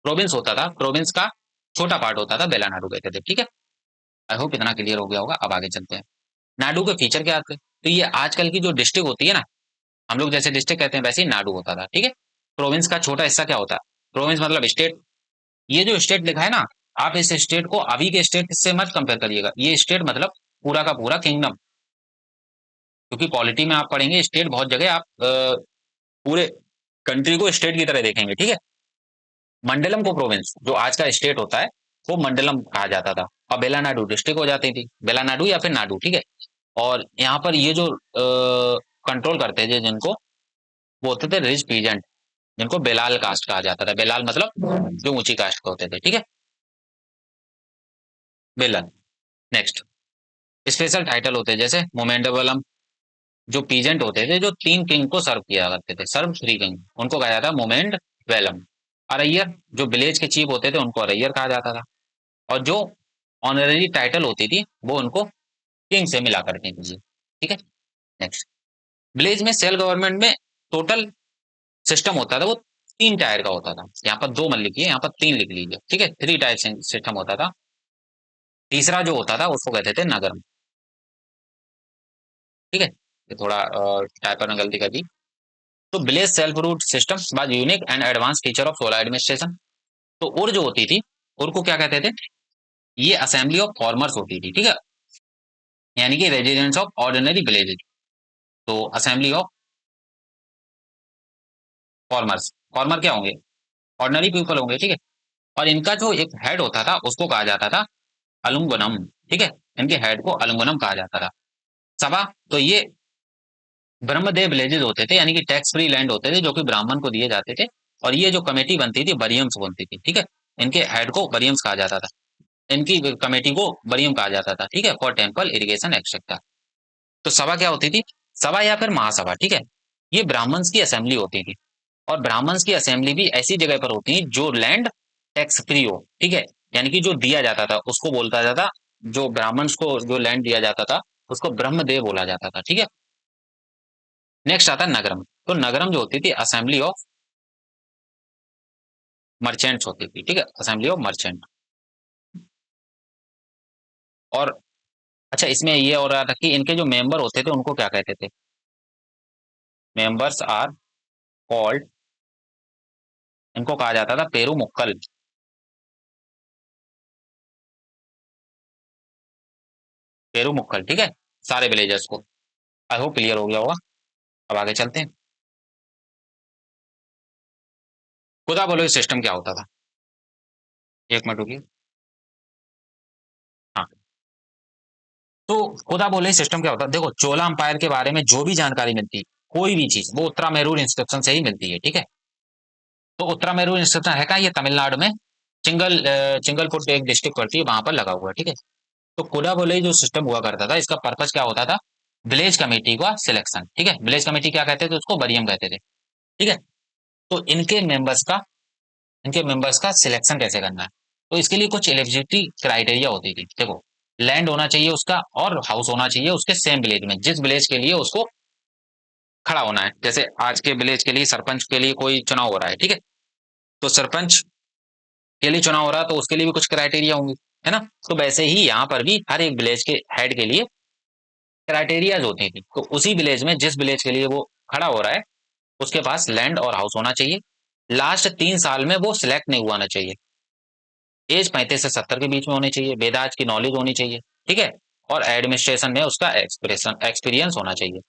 प्रोविंस होता था, प्रोविंस का छोटा पार्ट होता था, बेला नाडु कहते थे, ठीक है। आई होप इतना क्लियर हो गया होगा। अब आगे चलते हैं। नाडु के फीचर क्या आते हैं, तो ये आजकल की जो डिस्ट्रिक्ट होती है ना, हम लोग जैसे डिस्ट्रिक्ट कहते हैं वैसे ही नाडु होता था, ठीक है। प्रोविंस का छोटा हिस्सा क्या होता है, प्रोविंस मतलब स्टेट। ये जो स्टेट लिखा है ना, आप इस स्टेट को अभी के स्टेट से मत कंपेयर करिएगा, ये स्टेट मतलब पूरा का पूरा किंगडम, क्योंकि पॉलिटी में आप पढ़ेंगे स्टेट बहुत जगह आप पूरे कंट्री को स्टेट की तरह देखेंगे, ठीक है। मंडलम को प्रोविंस, जो आज का स्टेट होता है, वो मंडलम कहा जाता था, और बेलानाडु डिस्ट्रिक्ट हो जाती थी, बेलानाडु या फिर नाडु, ठीक है। और यहाँ पर ये जो कंट्रोल करते थे जिनको, वो होते थे रिच पीजेंट, जिनको बेलाल कास्ट कहा जाता था। बेलाल मतलब जो ऊंची कास्ट के होते थे, ठीक है, बेलाल। नेक्स्ट, स्पेशल टाइटल होते हैं जैसे मोमेंडबलम, जो पीजेंट होते थे जो 3 किंग को सर्व किया करते थे, सर्व 3 किंग, उनको कहा जाता मोमेंट वेलम। अरैयर, जो विलेज के चीफ होते थे उनको अरैयर कहा जाता था। और जो ऑनररी टाइटल होती थी वो उनको किंग से मिला करती थी, ठीक है। नेक्स्ट, विलेज में सेल्फ गवर्नमेंट में टोटल सिस्टम होता था वो 3 टायर का होता था। यहाँ पर 2 मत लिखिए, यहाँ पर 3 लिख लीजिए, ठीक है। 3 टायर सिस्टम होता था। तीसरा जो होता था उसको कहते थे नगर, ठीक है। ये थोड़ा टाइपर में गलती कर दी। तो village self rule system was unique and advance feature of Chola administration. तो उर जो होती थी, उर को क्या कहते थे, ये असेंबली ऑफ फॉर्मर्स होती थी, ठीक है, यानी कि रेजिडेंट्स ऑफ ऑर्डिनरी विलेजेस। तो असेंबली ऑफ फॉर्मर्स, फॉर्मर क्या होंगे, ऑर्डिनरी पीपल होंगे, ठीक है। और इनका जो एक हेड होता था उसको कहा जाता था अलुंगनम, ठीक है। इनके हेड को अलुंगनम कहा जाता था। सभा, तो ये ब्रह्मदेव विलेजेस होते थे, यानी कि टैक्स फ्री लैंड होते थे जो कि ब्राह्मण को दिए जाते थे। और ये जो कमेटी बनती थी बरियम्स बनती थी, ठीक है। इनके हेड को बरियम्स कहा जाता था, इनकी कमेटी को बरियम कहा जाता था, ठीक है, फॉर टेम्पल इरिगेशन एक्सेट्रा। तो सभा क्या होती थी, सभा या फिर महासभा, ठीक है, ये ब्राह्मण्स की असेंबली होती थी। और ब्राह्मण्स की असेंबली भी ऐसी जगह पर होती है जो लैंड टैक्स फ्री हो, ठीक है, यानी कि जो दिया जाता था उसको बोलता जाता, जो ब्राह्मण्स को जो लैंड दिया जाता था उसको ब्रह्मदेव बोला जाता था, ठीक है। नेक्स्ट आता है नगरम। तो नगरम जो होती थी असेंबली ऑफ मर्चेंट्स होती थी, ठीक है, असेंबली ऑफ मर्चेंट। और अच्छा, इसमें ये हो रहा था कि इनके जो मेंबर होते थे उनको क्या कहते थे, मेंबर्स आर कॉल्ड, इनको कहा जाता था पेरू मुक्कल, पेरू मुक्कल, ठीक है, सारे विलेजर्स को। आई होप क्लियर हो गया होगा। अब आगे चलते हैं। खुदा बोलो सिस्टम क्या होता था, एक मिनट रुकिए। हाँ, तो खुदा बोले सिस्टम क्या होता है, देखो चोला अंपायर के बारे में जो भी जानकारी मिलती है, कोई भी चीज, वो उत्तरा मेरूर इंस्ट्रक्शन से ही मिलती है, ठीक है। तो उत्तरा मेरूर इंस्ट्रक्शन है कहाँ, ये तमिलनाडु में चिंगलपुर एक डिस्ट्रिक्ट पड़ती है, वहां पर लगा हुआ है, ठीक है। तो कोडा बोले जो सिस्टम हुआ करता था, इसका पर्पज क्या होता था, विलेज कमेटी का सिलेक्शन, ठीक है। विलेज कमेटी क्या कहते थे, उसको बरियम कहते थे, ठीक है। तो इनके मेंबर्स का सिलेक्शन कैसे करना है, तो इसके लिए कुछ एलिजिबिलिटी क्राइटेरिया होती थी। देखो, लैंड होना चाहिए उसका और हाउस होना चाहिए उसके सेम विलेज में, जिस विलेज के लिए उसको खड़ा होना है। जैसे आज के विलेज के लिए सरपंच के लिए कोई चुनाव हो रहा है, ठीक है, तो सरपंच के लिए चुनाव हो रहा है तो उसके लिए भी कुछ क्राइटेरिया होंगे, है ना। तो वैसे ही यहाँ पर भी हर एक विलेज के हेड के लिए क्राइटेरियाज होती थी। तो उसी विलेज में जिस विलेज के लिए वो खड़ा हो रहा है उसके पास लैंड और हाउस होना चाहिए, लास्ट 3 साल में वो सिलेक्ट नहीं हुआ ना चाहिए, एज 35 से 70 के बीच में होनी चाहिए, वेदाज की नॉलेज होनी चाहिए, ठीक है। और एडमिनिस्ट्रेशन में उसका एक्सपीरियंस होना चाहिए,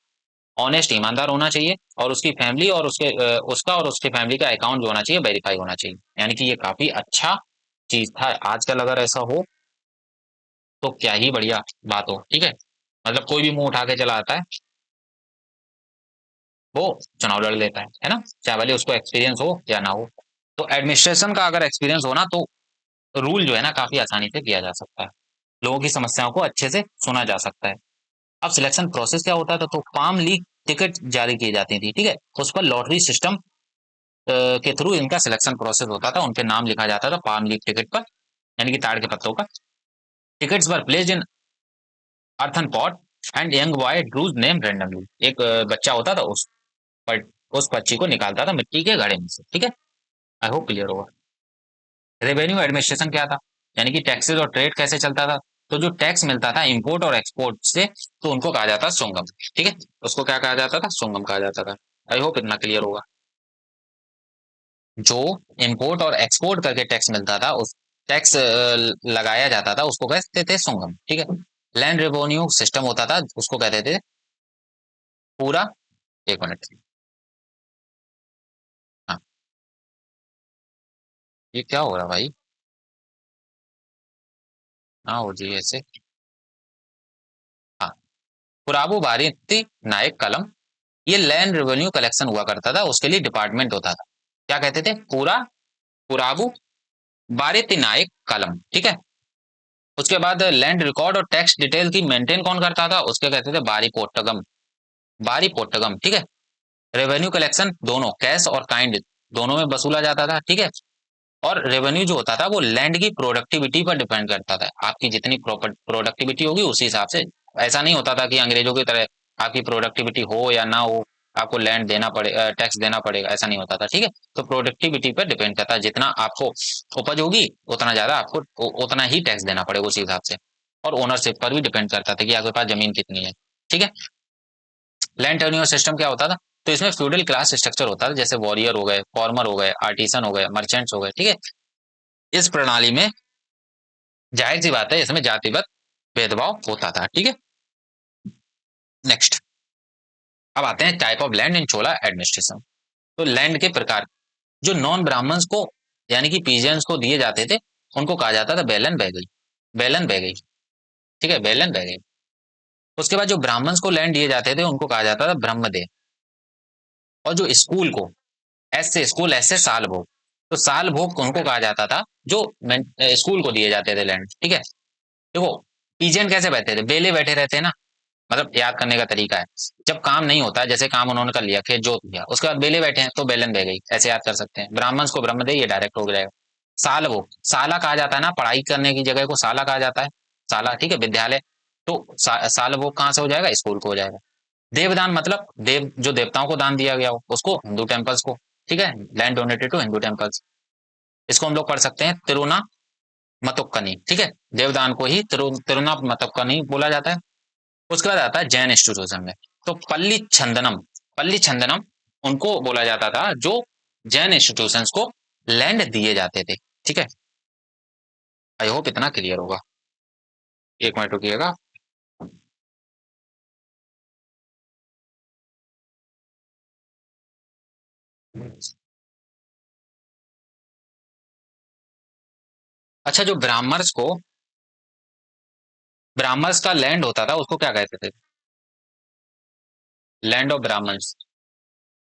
ऑनेस्ट ईमानदार होना चाहिए, और उसकी फैमिली और उसका और उसकी फैमिली का अकाउंट जो होना चाहिए वेरीफाई होना चाहिए। यानी कि ये काफी अच्छा चीज था। आजकल अगर ऐसा हो तो क्या ही बढ़िया बात हो, ठीक है। मतलब कोई भी मुंह उठा के चला आता है, वो चुनाव लड़ लेता है ना, चाहे भले उसको एक्सपीरियंस हो या ना हो। तो एडमिनिस्ट्रेशन का अगर एक्सपीरियंस हो ना, तो रूल जो है ना काफी आसानी से किया जा सकता है, लोगों की समस्याओं को अच्छे से सुना जा सकता है। अब सिलेक्शन प्रोसेस क्या होता था, तो पाम लीग टिकट जारी की जाती थी, ठीक है। उस पर लॉटरी सिस्टम के थ्रू इनका सिलेक्शन प्रोसेस होता था, उनके नाम लिखा जाता था पाम लीग टिकट पर, यानी कि ताड़ के पत्तों का। Tickets were placed in earthen pot and young boy ड्रूज name randomly, एक बच्चा होता था पर उस पक्षी को निकालता था मिट्टी के घड़े में से, ठीक है। आई होप क्लियर होगा। रेवेन्यू एडमिनिस्ट्रेशन क्या था, यानी कि टैक्सेस और ट्रेड कैसे चलता था। तो जो टैक्स मिलता था इंपोर्ट और एक्सपोर्ट से, तो उनको कहा जाता सोंगम, ठीक है। उसको क्या कहा जाता था, सोंगम कहा जाता था। आई होप इतना क्लियर होगा। जो इंपोर्ट और एक्सपोर्ट करके टैक्स मिलता था, उस टैक्स लगाया जाता था उसको कहते थे सोंगम, ठीक है। लैंड रेवेन्यू सिस्टम होता था, उसको कहते थे पूरा, एक मिनट, हाँ, ये क्या हो रहा भाई, हाँ हो जी ऐसे, हाँ, पुराबू बारिती नायक कलम, ये लैंड रेवेन्यू कलेक्शन हुआ करता था, उसके लिए डिपार्टमेंट होता था, क्या कहते थे, पूरा पुराबू बारिती नायक कलम, ठीक है। उसके बाद लैंड रिकॉर्ड और टैक्स डिटेल की मेंटेन कौन करता था, उसके कहते थे बारी पोट्टगम, बारी पोट्टगम, ठीक है। रेवेन्यू कलेक्शन दोनों कैश और काइंड दोनों में वसूला जाता था, ठीक है। और रेवेन्यू जो होता था वो लैंड की प्रोडक्टिविटी पर डिपेंड करता था, आपकी जितनी प्रोडक्टिविटी होगी उसी हिसाब से, ऐसा नहीं होता था कि अंग्रेजों की तरह आपकी प्रोडक्टिविटी हो या ना हो आपको लैंड देना पड़े, टैक्स देना पड़ेगा, ऐसा नहीं होता था, ठीक है। तो प्रोडक्टिविटी पर डिपेंड करता है, जितना आपको उपज होगी उतना ज्यादा आपको उतना ही टैक्स देना पड़ेगा उसी हिसाब से। और ओनरशिप पर भी डिपेंड करता था कि आपके पास जमीन कितनी है, ठीक है। लैंड टेन्योर सिस्टम क्या होता था, तो इसमें फ्यूडल क्लास स्ट्रक्चर होता था, जैसे वॉरियर हो गए, फॉर्मर हो गए, आर्टिसन हो गए, मर्चेंट्स हो गए, ठीक है। इस प्रणाली में जाहिर सी बात है इसमें जातिगत भेदभाव होता था, ठीक है। नेक्स्ट, अब आते हैं type of land in Chola administration. तो लैंड के प्रकार, जो नॉन ब्राह्मण्स को यानी कि पीजियंस को दिए जाते थे उनको कहा जाता था बेलन बैगई, बेलन बैगई, ठीक है, बेलन बैगई। उसके बाद जो ब्राह्मण्स को लैंड दिए जाते थे उनको कहा जाता था ब्रह्मदेव। और जो स्कूल को, एस से स्कूल, एस से साल भोग, तो साल भोग उनको कहा जाता था जो स्कूल को दिए जाते थे लैंड, ठीक है। देखो पीजेंट कैसे बैठते थे, बेले बैठे रहते हैं ना, मतलब याद करने का तरीका है, जब काम नहीं होता है जैसे काम उन्होंने कर लिया, खेत जोत लिया, उसके बाद बेले बैठे हैं तो बेलन बह गई, ऐसे याद कर सकते हैं। ब्राह्मण्स को ब्रह्मदेव, ये डायरेक्ट हो जाएगा। साल वो साला कहा जाता है ना, पढ़ाई करने की जगह को साला कहा जाता है, साला, ठीक है, विद्यालय। तो साल वो कहाँ से हो जाएगा, स्कूल को हो जाएगा। देवदान मतलब देव, जो देवताओं को दान दिया गया हो उसको, हिंदू टेम्पल्स को, ठीक है, land donated to Hindu temples. इसको हम लोग पढ़ सकते हैं तिरुना मतुक्कनी, ठीक है, देवदान को ही तिरुना मतुक्कनी बोला जाता है। उसके बाद आता है जैन इंस्टीट्यूशन में, तो पल्ली छंदनम, पल्ली छंदनम उनको बोला जाता था जो जैन इंस्टीट्यूशंस को लैंड दिए जाते थे, ठीक है। आई होप इतना क्लियर होगा, एक मिनट रुकिएगा। अच्छा, जो ब्राह्मण्स को, ब्राह्मण्स का लैंड होता था उसको क्या कहते थे, लैंड ऑफ ब्राह्मण्स।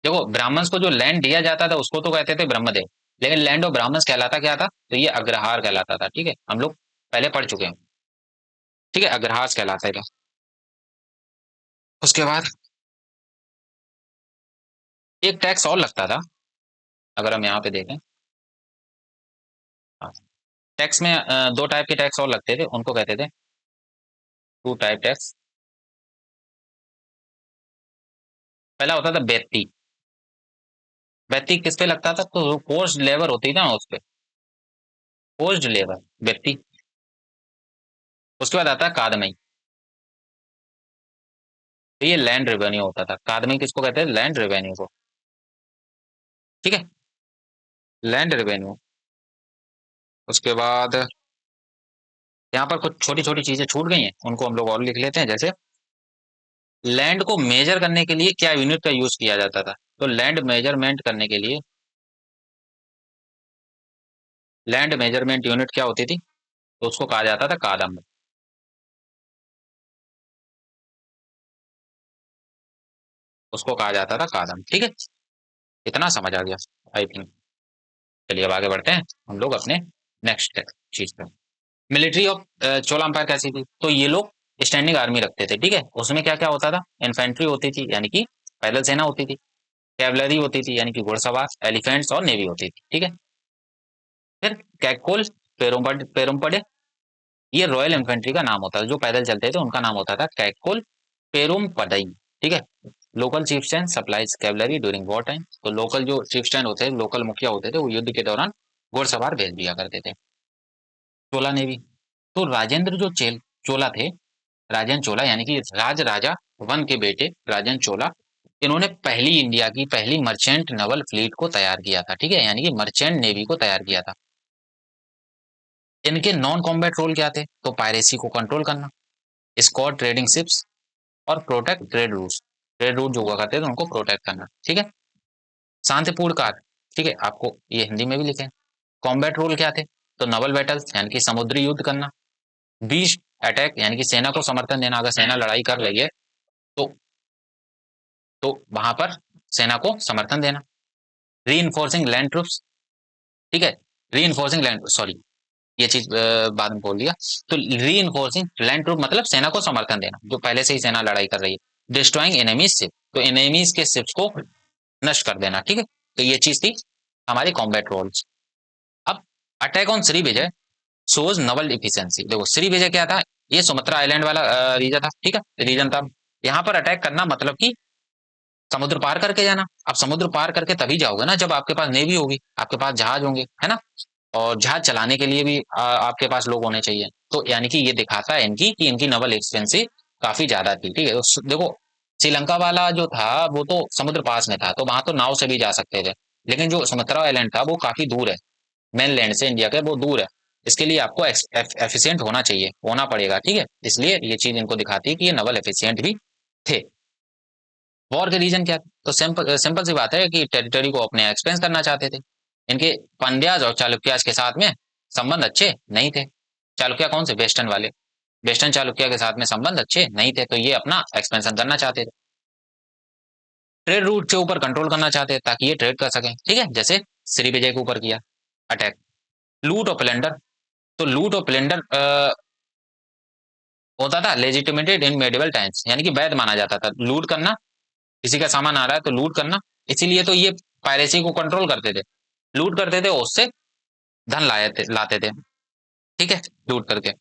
देखो ब्राह्मण्स को जो लैंड दिया जाता था उसको तो कहते थे ब्रह्मदेव, लेकिन लैंड ऑफ ब्राह्मण्स कहलाता क्या था, तो ये अग्रहार कहलाता था, ठीक है, हम लोग पहले पढ़ चुके हैं, ठीक है, अग्रहार कहलाता था। उसके बाद एक टैक्स और लगता था, अगर हम यहाँ पे देखें, टैक्स में दो टाइप के टैक्स और लगते थे, उनको कहते थे टू टाइप टैक्स। पहला होता था बेत्ती, बेत्ती किस पे लगता था, तो फोर्स्ड लेबर होती थी ना उस पे, फोर्स्ड लेबर, बेत्ती। उसके बाद आता है कादमई, तो ये लैंड रेवेन्यू होता था, कादमई किसको कहते हैं, लैंड रेवेन्यू को, ठीक है, लैंड रेवेन्यू। उसके बाद यहाँ पर कुछ छोटी छोटी चीजें छूट गई हैं, उनको हम लोग और लिख लेते हैं, जैसे लैंड को मेजर करने के लिए क्या यूनिट का यूज किया जाता था, तो लैंड मेजरमेंट करने के लिए लैंड मेजरमेंट यूनिट क्या होती थी, तो उसको कहा जाता था कादम, उसको कहा जाता था कादम, ठीक है। इतना समझ आ गया आई थिंक। चलिए अब आगे बढ़ते हैं हम लोग अपने नेक्स्ट चीज पे। मिलिट्री ऑफ चोला अंपायर कैसी थी, तो ये लोग स्टैंडिंग आर्मी रखते थे, ठीक है, उसमें क्या क्या होता था, इन्फेंट्री होती थी यानी कि पैदल सेना होती थी, कैवलरी होती थी यानी कि घुड़सवार, एलिफेंट्स और नेवी होती थी, ठीक है। फिर कैकोल, पेरुम्पडे, ये रॉयल इन्फेंट्री का नाम होता था, जो पैदल चलते थे उनका नाम होता था कैकोल पेरुम्पडई, ठीक है। Local chief stand supplies cavalry during war time, तो लोकल जो चीफ स्टैंड होते थे, लोकल मुखिया होते थे, वो युद्ध के दौरान घुड़सवार भेज दिया करते थे। चोला नेवी, तो राजेंद्र जो चोला थे, राजन चोला यानी कि राज राजा वन के बेटे राजन चोला, इन्होंने पहली इंडिया की पहली मर्चेंट नवल फ्लीट को तैयार किया था, ठीक है, यानी कि मर्चेंट नेवी को तैयार किया था। इनके नॉन कॉम्बैट रोल क्या थे, तो पायरेसी को कंट्रोल करना, स्कॉट ट्रेडिंग शिप्स और protect trade routes. Trade route जो हुआ करते थे उनको प्रोटेक्ट करना, ठीक है। शांतिपूर्ण कार्य, ठीक है, आपको ये हिंदी में भी लिखे। कॉम्बैट रोल क्या थे, तो नवल बैटल्स यानी कि समुद्री युद्ध करना, बीच अटैक यानी कि सेना को समर्थन देना, अगर सेना लड़ाई कर रही है तो तो वहां पर सेना को समर्थन देना। री इन्फोर्सिंग लैंड ट्रूप्स, ठीक है, री इन्फोर्सिंग लैंड, सॉरी ये चीज बाद में बोल दिया। तो री इन्फोर्सिंग लैंड ट्रूप मतलब सेना को समर्थन देना जो पहले से ही सेना लड़ाई कर रही है। डिस्ट्रॉइंग एनिमीज शिप, तो एनिमीज के शिप्स को नष्ट कर देना, ठीक है। तो ये चीज थी हमारी कॉम्बैट रोल्स। अब attack on Shri Vijay shows Naval efficiency. देखो श्री विजय क्या था, ये सुमत्रा आइलैंड वाला रीजन था, ठीक है, रीजन था। यहाँ पर अटैक करना मतलब कि समुद्र पार करके जाना। आप समुद्र पार करके तभी जाओगे ना जब आपके पास नेवी होगी, आपके पास जहाज होंगे, है ना। और जहाज चलाने के लिए भी आपके पास लोग होने चाहिए। तो यानी कि ये दिखाता है इनकी कि इनकी नवल एक्सपेंसिव काफी ज्यादा थी, ठीक है। तो देखो श्रीलंका वाला जो था वो तो समुद्र पास में था, तो वहां तो नाव से भी जा सकते थे। लेकिन जो सुमत्रा आइलैंड था वो काफी दूर है, मेन लैंड से इंडिया के वो दूर है। इसके लिए आपको एफिशिएंट होना चाहिए, होना पड़ेगा, ठीक है। इसलिए ये चीज इनको दिखाती है कि ये नवल एफिशिएंट भी थे। वॉर के रीजन क्या थे, तो सिंपल सिंपल सी बात है कि टेरिटरी को अपने एक्सपेंस करना चाहते थे। इनके पांड्याज और चालुक्याज के साथ में संबंध अच्छे नहीं थे। चालुक्य कौन से, वेस्टर्न वाले, वेस्टर्न चालुक्य के साथ में संबंध अच्छे नहीं थे, तो ये अपना एक्सपेंशन करना चाहते थे। ट्रेड रूट के ऊपर कंट्रोल करना चाहते थे ताकि ये ट्रेड कर सकें, ठीक है, जैसे श्री विजय के ऊपर किया अटैक। लूट और प्लेंडर, तो लूट और प्लेंडर होता था लेजिटिमेटेड इन मेडिवल टाइम्स, यानी कि वैध माना जाता था लूट करना। किसी का सामान आ रहा है तो लूट करना, इसीलिए तो ये पायरेसी को कंट्रोल करते थे, लूट करते थे, उससे धन लाते थे, ठीक है, लूट करके।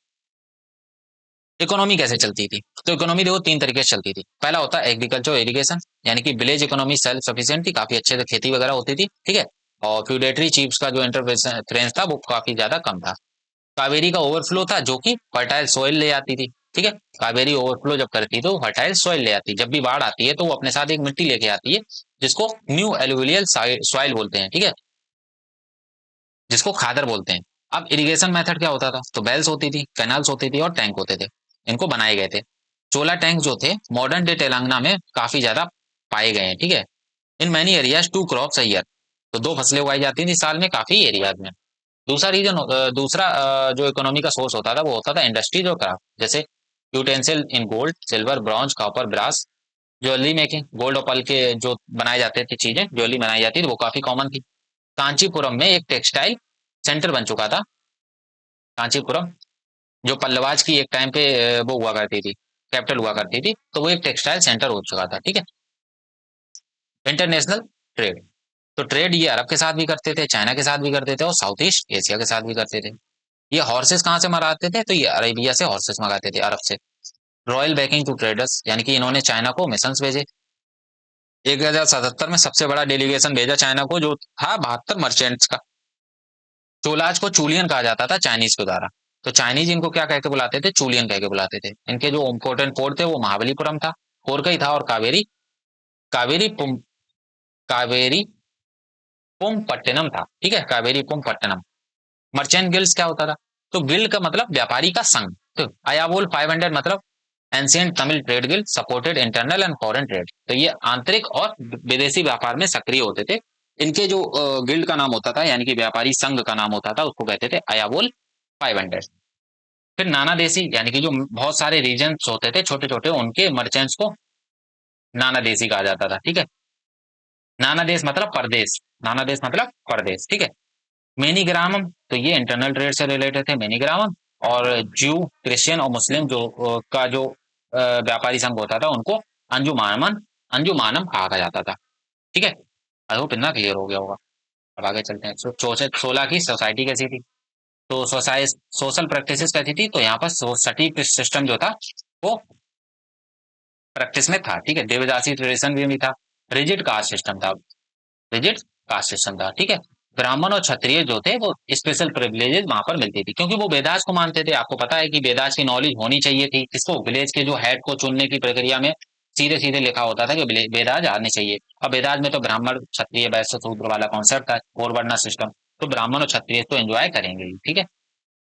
इकोनॉमी कैसे चलती थी, तो इकोनॉमी देखो तीन तरीके से चलती थी। पहला होता है एग्रीकल्चर इरिगेशन, यानी कि विलेज इकोनॉमी सेल्फ सफिशिएंट थी, काफी अच्छे से खेती वगैरह होती थी, ठीक है। और फ्यूडेटरी चीफ्स का जो इंटरफेरेंस था वो काफी ज्यादा कम था। कावेरी का ओवरफ्लो था जो कि फर्टाइल सॉइल ले आती थी, ठीक है। कावेरी ओवरफ्लो जब करती तो फर्टाइल सॉइल ले आती, जब भी बाढ़ आती है तो वो अपने साथ एक मिट्टी लेके आती है जिसको न्यू एलुवियल सॉइल बोलते हैं, ठीक है, जिसको खादर बोलते हैं। अब इरिगेशन मेथड क्या होता था, तो बेल्स होती थी, कैनाल्स होती थी और टैंक होते थे, इनको बनाए गए थे। चोला टैंक जो थे मॉडर्न डे तेलंगाना में काफी ज्यादा पाए गए हैं, ठीक है। In many areas two crops year, तो दो फसलें उगाई जाती थी साल में काफी एरियाज में। दूसरा जो इकोनॉमी का सोर्स होता था वो होता था इंडस्ट्रीज और क्राफ्ट, जैसे utensil in gold silver bronze copper brass. Jewellery making, gold और पल के जो बनाए जाते थे चीजें, ज्वेलरी बनाई जाती थी वो काफी कॉमन थी। कांचीपुरम में एक टेक्सटाइल सेंटर बन चुका था। कांचीपुरम जो पल्लवाज की एक टाइम पे वो हुआ करती थी, कैपिटल हुआ करती थी, तो वो एक टेक्सटाइल सेंटर हो चुका था, ठीक है। इंटरनेशनल ट्रेड, तो ट्रेड ये अरब के साथ भी करते थे, चाइना के साथ भी करते थे और साउथ ईस्ट एशिया के साथ भी करते थे। ये हॉर्सेस कहाँ से मंगाते थे, तो ये अरेबिया से हॉर्सेस मंगाते थे, अरब से। रॉयल बैकिंग टू ट्रेडर्स, यानी कि इन्होंने चाइना को मिशन भेजे। 1077 में सबसे बड़ा डेलीगेशन भेजा चाइना को जो था 72 मर्चेंट्स का। चोलाज को चूलियन कहा जाता था चाइनीज के द्वारा, तो चाइनीज इनको क्या कह के बुलाते थे, चूलियन कह के बुलाते थे। इनके जो इम्पोर्टेंट पोर्ट थे वो महाबलीपुरम था, कोरकई था और कावेरी कावेरी पुम कावेरी पुमपट्टनम था, ठीक है, कावेरी पुमपट्टनम। मर्चेंट गिल्ड्स क्या होता था, तो गिल्ड का मतलब व्यापारी का संघ। तो अयावोल 500 मतलब ancient Tamil trade guild supported internal and foreign trade, तो ये आंतरिक और विदेशी व्यापार में सक्रिय होते थे। इनके जो गिल्ड का नाम होता था यानी कि व्यापारी संघ का नाम होता था उसको कहते थे अयावोल 500। फिर नाना देशी, यानी कि जो बहुत सारे रीजन्स होते थे छोटे छोटे, उनके मर्चेंट्स को नाना देशी कहा जाता था, ठीक है। नाना देश मतलब परदेश, नाना देश मतलब परदेश, ठीक है। मेनीग्रामम, तो ये इंटरनल ट्रेड से रिलेटेड थे मेनीग्रामम। और ज्यू क्रिश्चियन और मुस्लिम जो का जो व्यापारी संघ होता था उनको अंजुमानम अंजुमानम कहा जाता था, ठीक है। आई होप इतना क्लियर हो गया होगा। अब आगे चलते हैं। 16 की सोसाइटी कैसी थी, तो सोशल प्रैक्टिसेस कैसी थी, तो यहाँ पर सोसाइटी सिस्टम जो था वो प्रैक्टिस में था, ठीक है। देवदासी ट्रेडिशन भी था। रिजिड कास्ट सिस्टम था, रिजिड कास्ट सिस्टम था, ठीक है। ब्राह्मण और क्षत्रिय जो थे वो स्पेशल प्रिविलेजेस वहां पर मिलती थी क्योंकि वो वेदास को मानते थे। आपको पता है कि वेदास की नॉलेज होनी चाहिए थी, इसको विलेज के जो हेड को चुनने की प्रक्रिया में सीधे सीधे लिखा होता था कि वेदास आने चाहिए। अब वेदास में तो ब्राह्मण क्षत्रिय वैश्य शूद्र वाला कॉन्सेप्ट था, और वर्णा सिस्टम, तो ब्राह्मण और क्षत्रिय तो एंजॉय करेंगे, ठीक है।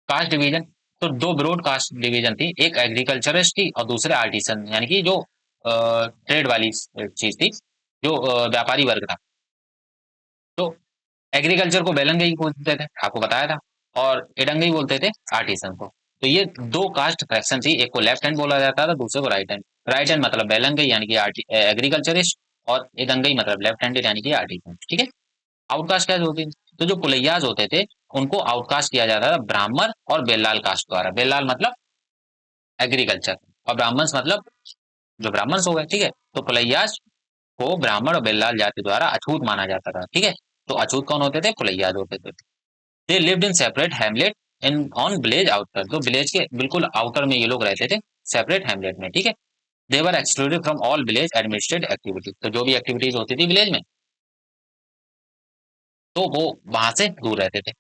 कास्ट डिवीजन, तो दो ब्रॉड कास्ट डिवीजन थी, एक एग्रीकल्चरिस्ट थी और दूसरे आर्टिसन, यानी कि जो ट्रेड वाली चीज थी, जो व्यापारी वर्ग था। तो एग्रीकल्चर को बेलंगई बोलते थे, आपको बताया था, और एडंगई बोलते थे आर्टिसन को। तो ये दो कास्ट फ्रैक्शन थी, एक को लेफ्ट हैंड बोला जाता था, दूसरे को राइट हैंड। राइट हैंड मतलब बेलंगई यानी कि एग्रीकल्चरिस्ट, और एडंगई मतलब लेफ्ट हैंडेड यानी कि आर्टिसन, ठीक है। आउटकास्ट क्या होती थी? तो जो पुलैयाज होते थे उनको आउटकास्ट किया जाता था ब्राह्मण और बेल्लाल कास्ट द्वारा। बेल्लाल मतलब एग्रीकल्चर, और ब्राह्मण्स मतलब जो ब्राह्मण्स हो गए, ठीक है। तो पुलैयाज को ब्राह्मण और बेल्लाल जाति द्वारा अछूत माना जाता था, ठीक है। तो अछूत कौन होते थे? पुलैयाज होते थे। They lived in separate Hamlet in on village outer, तो विलेज के बिल्कुल आउटर में ये लोग रहते थे, सेपरेट हेमलेट में, ठीक है। They were excluded from all village administrative activities, तो जो भी एक्टिविटीज होती थी विलेज में, तो वो वहां से दूर रहते थे।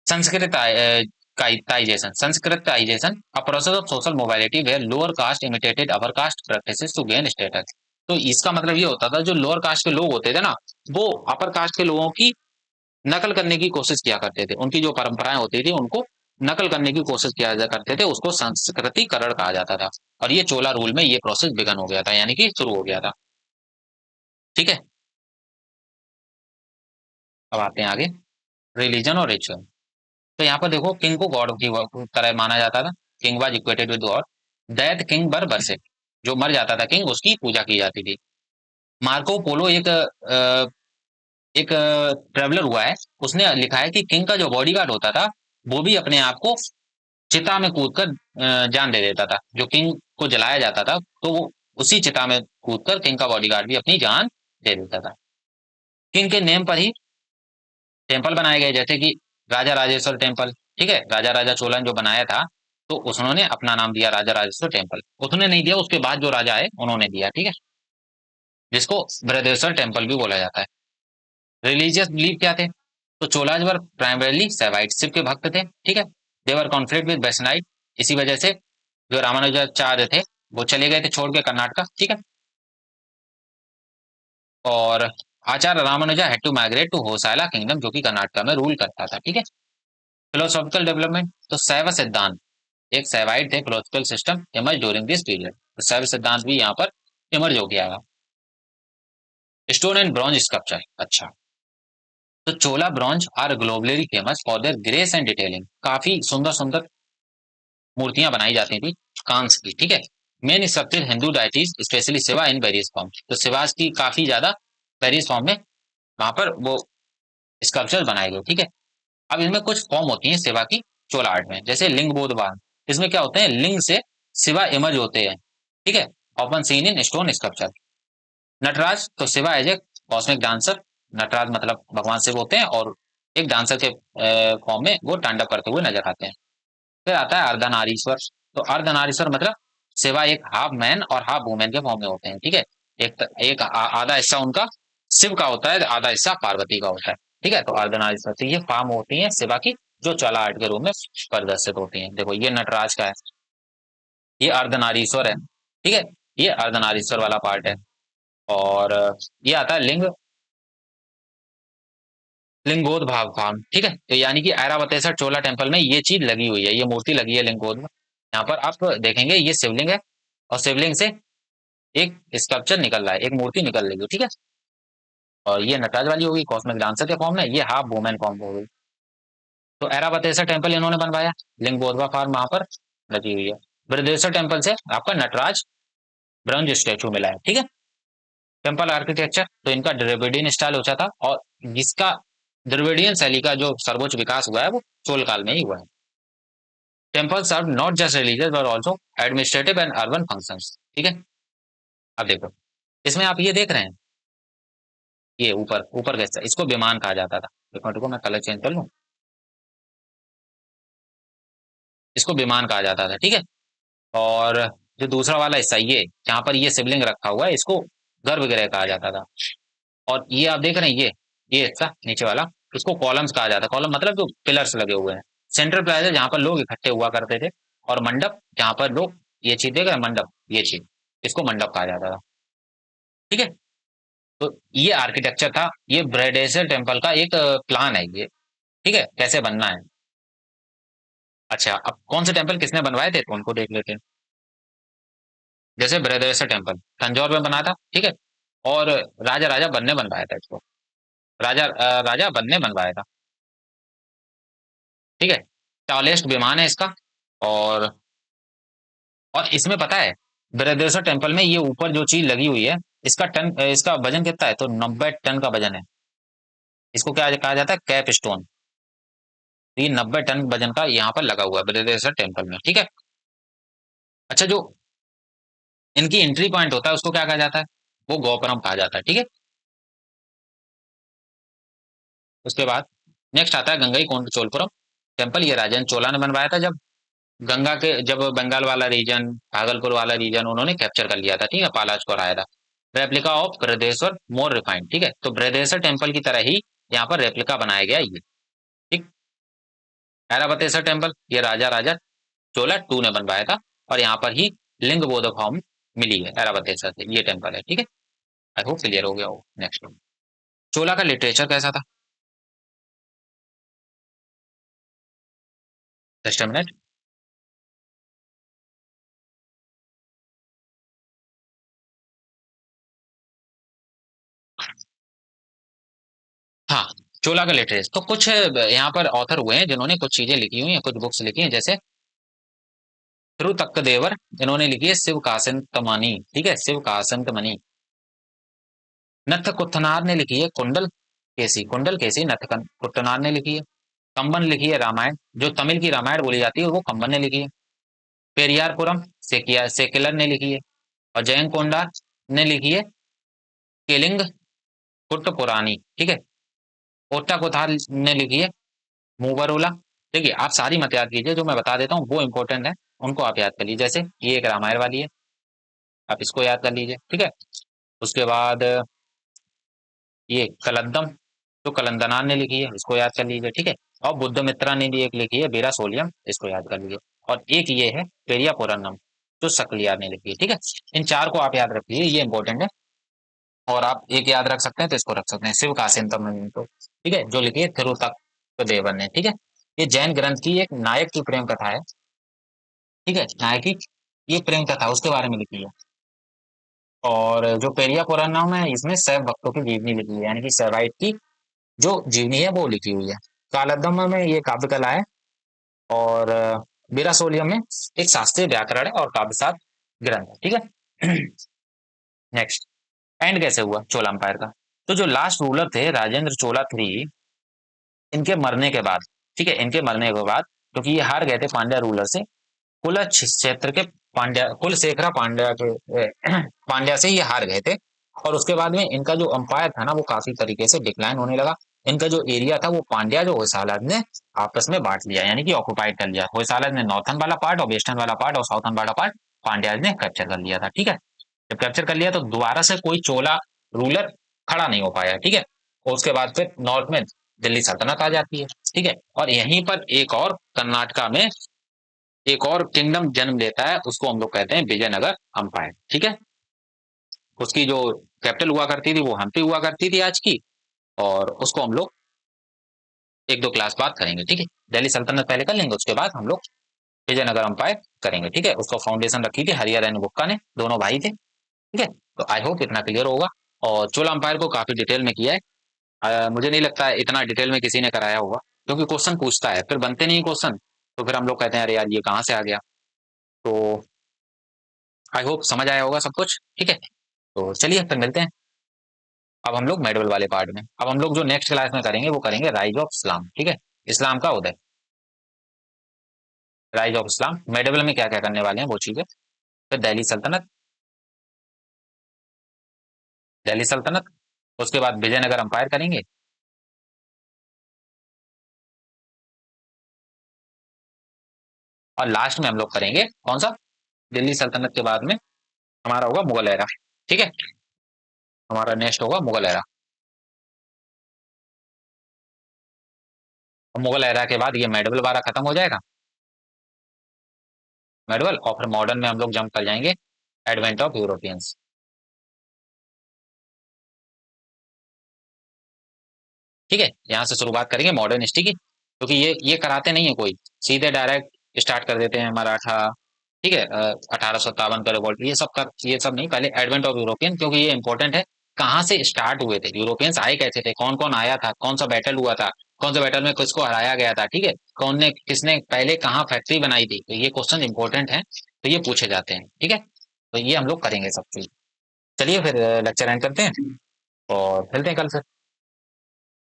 Sanskritisation, Sanskritisation, a process of social mobility where lower caste imitated upper caste practices to gain status। तो इसका मतलब ये होता था, जो लोअर कास्ट के लोग होते थे ना, वो अपर कास्ट के लोगों की नकल करने की कोशिश किया करते थे, उनकी जो परंपराएं होती थी उनको नकल करने की कोशिश किया करते थे, उसको संस्कृतिकरण कहा जाता था। और ये चोला रूल में ये प्रोसेस बिगन हो गया था, यानी कि शुरू हो गया था, ठीक है। अब आते हैं आगे, रिलीजन और रिचुअल। तो यहाँ पर देखो, किंग को गॉड की तरह माना जाता था, king was equated with God. That king बर बरसे, जो मर जाता था किंग, उसकी पूजा की जाती थी। मार्को पोलो एक ट्रेवलर हुआ है, उसने लिखा है कि किंग का जो बॉडीगार्ड होता था वो भी अपने आप को चिता में कूदकर जान दे देता था। जो किंग को जलाया जाता था तो वो उसी चिता में कूदकर किंग का बॉडीगार्ड भी अपनी जान दे देता था। किंग के नेम पर ही टेम्पल बनाए गए, जैसे कि राजा राजेश्वर टेम्पल, ठीक है। राजा राजा चोलन जो बनाया था, तो उन्होंने अपना नाम दिया राजा राजेश्वर टेम्पल। उसने नहीं दिया, उसके बाद जो राजा है उन्होंने दिया, ठीक है, जिसको बृहदेश्वर टेम्पल भी बोला जाता है। रिलीजियस बिलीफ क्या थे? तो चोलाज वर प्राइमरली सेवाइट, शिव के भक्त थे, ठीक है। देवर कॉन्फ्लिक्ट विद वैष्णवाइट, इसी वजह से जो रामानुजाचार्य थे वो चले गए थे छोड़ के कर्नाटक, ठीक है। और Acharya Ramanuja had to migrate to Hoysala kingdom, जो कि कर्नाटक में रूल करता था, ठीक है। फिलोसॉफिकल डेवलपमेंट, तो शैव सिद्धांत, एक शैवाइट थे philosophical system emerge during this period, तो शैव सिद्धांत भी यहाँ पर इमर्ज हो गया है। स्टोन एंड ब्रॉन्ज स्कल्पचर, अच्छा, तो Chola bronze are globally famous for their grace and detailing, काफी सुंदर सुंदर मूर्तियां बनाई जाती थी कांस की, ठीक है। Main structure Hindu deities specially Shiva in various form, तो शिवा की काफी ज्यादा वेरियस फॉर्म में वहां पर वो स्कल्पचर बनाए गए, ठीक है। अब इनमें कुछ फॉर्म होती है शिवा की चोला आर्ट में, जैसे लिंग बोधवान। इसमें क्या होते हैं? लिंग से शिवा इमर्ज होते हैं, ठीक है, often seen in stone sculpture. Nataraja, तो Shiva as a cosmic dancer, Nataraja मतलब भगवान शिव होते हैं, और एक डांसर के फॉर्म में वो तांडव करते हुए नजर आते हैं। फिर आता है अर्धनारीश्वर, तो अर्धनारीश्वर मतलब शिवा एक हाफ मैन और हाफ वुमेन के फॉर्म में होते हैं, ठीक है। एक आधा हिस्सा उनका शिव का होता है, आधा हिस्सा पार्वती का होता है, ठीक है। तो अर्धनारीश्वर, तो ये फॉर्म होती है शिवा की, जो चला आर्ट के रूप में प्रदर्शित होती है। देखो ये नटराज का है, ये अर्धनारीश्वर है, ठीक है, ये अर्धनारीश्वर वाला पार्ट है। और ये आता है लिंगोद भाव फार्म, ठीक है। तो यानी कि ऐरावतेश्वर चोला टेम्पल में ये चीज लगी हुई है, ये मूर्ति लगी है लिंगोद में। यहाँ पर आप देखेंगे ये शिवलिंग है, और शिवलिंग से एक स्कल्पचर निकल रहा है, एक मूर्ति निकल रही है, ठीक है। और ये नटराज वाली होगी कॉस्मिक डांसर के फॉर्म में, ये हाफ वुमेन फॉर्म हो गई। तो ऐरावतेश्वर टेम्पल इन्होंने बनवाया, लिंगोदवा फार्म वहां पर लगी हुई है। बृहदेश्वर टेम्पल से आपका नटराज ब्रंज स्टेचू मिला है, ठीक है। टेम्पल आर्किटेक्चर, तो इनका द्रविडियन स्टाइल होता था, और जिसका द्रविडियन शैली का जो सर्वोच्च विकास हुआ है वो चोल काल में ही हुआ है। Temple serve not just religious but also administrative and urban functions, ठीक है। अब देखो, इसमें आप ये देख रहे हैं, ये ऊपर ऊपर का हिस्सा, इसको विमान कहा जाता था। एक मिनट को मैं कलर चेंज कर लूं, इसको विमान कहा जाता था, ठीक है। और जो दूसरा वाला हिस्सा, ये जहां पर ये शिवलिंग रखा हुआ है, इसको गर्भगृह कहा जाता था। और ये आप देख रहे हैं, ये हिस्सा नीचे वाला, इसको कॉलम्स कहा जाता है। कॉलम मतलब जो पिलर्स लगे हुए हैं। सेंट्रल प्लाजा जहां पर लोग इकट्ठे हुआ करते थे, और मंडप जहां पर लोग, ये चीज देख रहे हैं मंडप, ये चीज, इसको मंडप कहा जाता था, ठीक है। तो ये आर्किटेक्चर था, ये बृहदेश्वर टेम्पल का एक प्लान है ये, ठीक है, कैसे बनना है। अच्छा, अब कौन से टेम्पल किसने बनवाए थे तो उनको देख लेते हैं। जैसे बृहदेश्वर टेम्पल तंजौर में बना था, ठीक है। और राजा राजा बन्ने बनवाया था इसको। राजा बन्ने बनवाया था, ठीक है। टॉलेस्ट विमान है इसका। और और इसमें पता है, बृहदेश्वर टेम्पल में ये ऊपर जो चीज लगी हुई है, इसका वजन कितना है, तो 90 टन का वजन है। इसको क्या कहा जाता है, कैप स्टोन। तो ये 90 टन वजन का यहाँ पर लगा हुआ है बृहदेश्वर टेम्पल में, ठीक है। अच्छा, जो इनकी एंट्री पॉइंट होता है उसको क्या कहा जाता है, वो गोपुरम कहा जाता है, ठीक है। उसके बाद नेक्स्ट आता है गंगई कोंड चोलपुरम टेम्पल। ये राजन चोला ने बनवाया था, जब बंगाल वाला रीजन, भागलपुर वाला रीजन उन्होंने कैप्चर कर लिया था, ठीक है, पालाज को हराया था। Replica of Brihadeshwara more refined, ठीक है। तो बृहदेश्वर टेम्पल की तरह ही यहाँ पर रेप्लिका बनाया गया ये, ठीक। ऐरावतेश्वर टेम्पल ये राजा राजा चोला टू ने बनवाया था। और यहाँ पर ही लिंग बोध फॉर्म मिली है ऐरावतेश्वर से, ये टेम्पल है, ठीक है। आई होप क्लियर हो गया हो। नेक्स्ट, चोला का लिटरेचर कैसा था, जस्ट मिनट। हाँ, चोला का लिटरेचर तो कुछ यहाँ पर ऑथर हुए हैं जिन्होंने कुछ चीजें लिखी हुई हैं, कुछ बुक्स लिखी हैं, जैसे तिरुतक्कदेवर, इन्होंने लिखी है शिव कासंतमणि, ठीक है, शिव कासंतमणि। नथ कुत्थनार ने लिखी है कुंडल केसी नथ कुत्थनार ने लिखी है। कंबन लिखी है रामायण, जो तमिल की रामायण बोली जाती है वो कंबन ने लिखी है। पेरियारपुरम सेकिलर ने लिखी है। और जयन कोंडार ने लिखी है केलिंग कुट्ट पुरानी, ठीक है। ओट्टा कोथार ने लिखी है मूवरोला। देखिए, आप सारी मत याद कीजिए, जो मैं बता देता हूँ वो इंपॉर्टेंट है, उनको आप याद कर लीजिए। जैसे ये एक रामायण वाली है, आप इसको याद कर लीजिए, ठीक है। उसके बाद ये कलद्दम, जो कलंदनान ने लिखी है, इसको याद कर लीजिए, ठीक है। और बुद्ध मित्रा ने भी एक लिखी है बेरा सोलियम, इसको याद कर लीजिए। और एक ये है पेरिया पुरन्नम, जो सकलियार ने लिखी है, ठीक है। इन चार को आप याद रखिए, ये इंपॉर्टेंट है। और आप एक याद रख सकते हैं तो इसको रख सकते हैं, शिव कासिंतम, तो ठीक है, जो लिखी है थिरुतक देवन ने, ठीक है। ये जैन ग्रंथ की एक नायक की प्रेम कथा है, ठीक है, नायक की ये प्रेम कथा उसके बारे में लिखी है। और जो पेरिया पुराणम है, इसमें शैव भक्तों की जीवनी लिखी है, यानी कि शैवाइट की जो जीवनी है वो लिखी हुई है। कालदम में ये काव्य कला है। और बीरासोलियम में एक शास्त्रीय व्याकरण है और काव्यशास्त्र ग्रंथ है, ठीक है। नेक्स्ट, एंड कैसे हुआ चोला अंपायर का। तो जो लास्ट रूलर थे राजेंद्र चोला थ्री, इनके मरने के बाद, ठीक है, इनके मरने के बाद, क्योंकि ये हार गए थे पांड्या रूलर से, कुल क्षेत्र के पांड्या, कुल शेखरा पांड्या के पांड्या से ये हार गए थे। और उसके बाद में इनका जो अंपायर था ना वो काफी तरीके से डिक्लाइन होने लगा। इनका जो एरिया था वो पांड्या जो होयसालर ने आपस में बांट लिया, यानी कि ऑक्युपाइड कर लिया। होयसालर ने नॉर्थन वाला पार्ट और वेस्टर्न वाला पार्ट और साउथर्न वाला पार्ट पांड्या ने कैप्चर कर लिया था, ठीक है। जब कैप्चर कर लिया तो दोबारा से कोई चोला रूलर खड़ा नहीं हो पाया, ठीक है। और उसके बाद फिर नॉर्थ में दिल्ली सल्तनत आ जाती है, ठीक है। और यहीं पर एक और कर्नाटका में एक और किंगडम जन्म लेता है, उसको हम लोग कहते हैं विजयनगर अंपायर, ठीक है। उसकी जो कैपिटल हुआ करती थी वो हम्पी हुआ करती थी आज की। और उसको हम लोग एक दो क्लास बात करेंगे, ठीक है। दिल्ली सल्तनत पहले कर लेंगे, उसके बाद हम लोग विजयनगर अंपायर करेंगे, ठीक है। उसको फाउंडेशन रखी थी हरिहर एंड बुक्का ने, दोनों भाई थे, ठीक है। तो आई होप इतना क्लियर होगा। और चोला अंपायर को काफी डिटेल में किया है। मुझे नहीं लगता है इतना डिटेल में किसी ने कराया होगा, क्योंकि क्वेश्चन पूछता है फिर बनते नहीं क्वेश्चन, तो फिर हम लोग कहते हैं अरे यार ये कहाँ से आ गया। तो आई होप समझ आया होगा सब कुछ, ठीक है। तो चलिए फिर मिलते हैं। अब हम लोग मेडवल वाले पार्ट में, अब हम लोग जो नेक्स्ट क्लास में करेंगे वो करेंगे राइज ऑफ इस्लाम, ठीक है। इस्लाम का उदय, राइज ऑफ इस्लाम। मेडवल में क्या क्या करने वाले हैं वो चीजें। फिर दिल्ली सल्तनत, उसके बाद विजयनगर अंपायर करेंगे। और लास्ट में हम लोग करेंगे कौन सा, दिल्ली सल्तनत के बाद में हमारा होगा मुगल एरा, ठीक है। हमारा नेक्स्ट होगा मुगल एरा। और मुगल एरा के बाद ये मेडवल वाला खत्म हो जाएगा, मेडवल। और फिर मॉडर्न में हम लोग जंप कर जाएंगे, एडवेंट ऑफ यूरोपियंस, ठीक है। यहाँ से शुरुआत करेंगे मॉडर्न हिस्ट्री की, क्योंकि ये कराते नहीं है कोई, सीधे डायरेक्ट स्टार्ट कर देते हैं मराठा, ठीक है, 1857 का रिवॉल्ट, ये सब नहीं, पहले एडवेंट ऑफ यूरोपियन, क्योंकि ये इंपॉर्टेंट है। कहाँ से स्टार्ट हुए थे यूरोपियंस, आए कैसे थे, कौन कौन आया था, कौन सा बैटल हुआ था, कौन सा बैटल में किसको हराया गया था, ठीक है, कौन ने किसने पहले कहाँ फैक्ट्री बनाई थी, तो ये क्वेश्चन इंपॉर्टेंट है, तो ये पूछे जाते हैं, ठीक है, तो ये हम लोग करेंगे सब चीज। चलिए फिर लेक्चर एंड करते हैं और मिलते हैं कल से।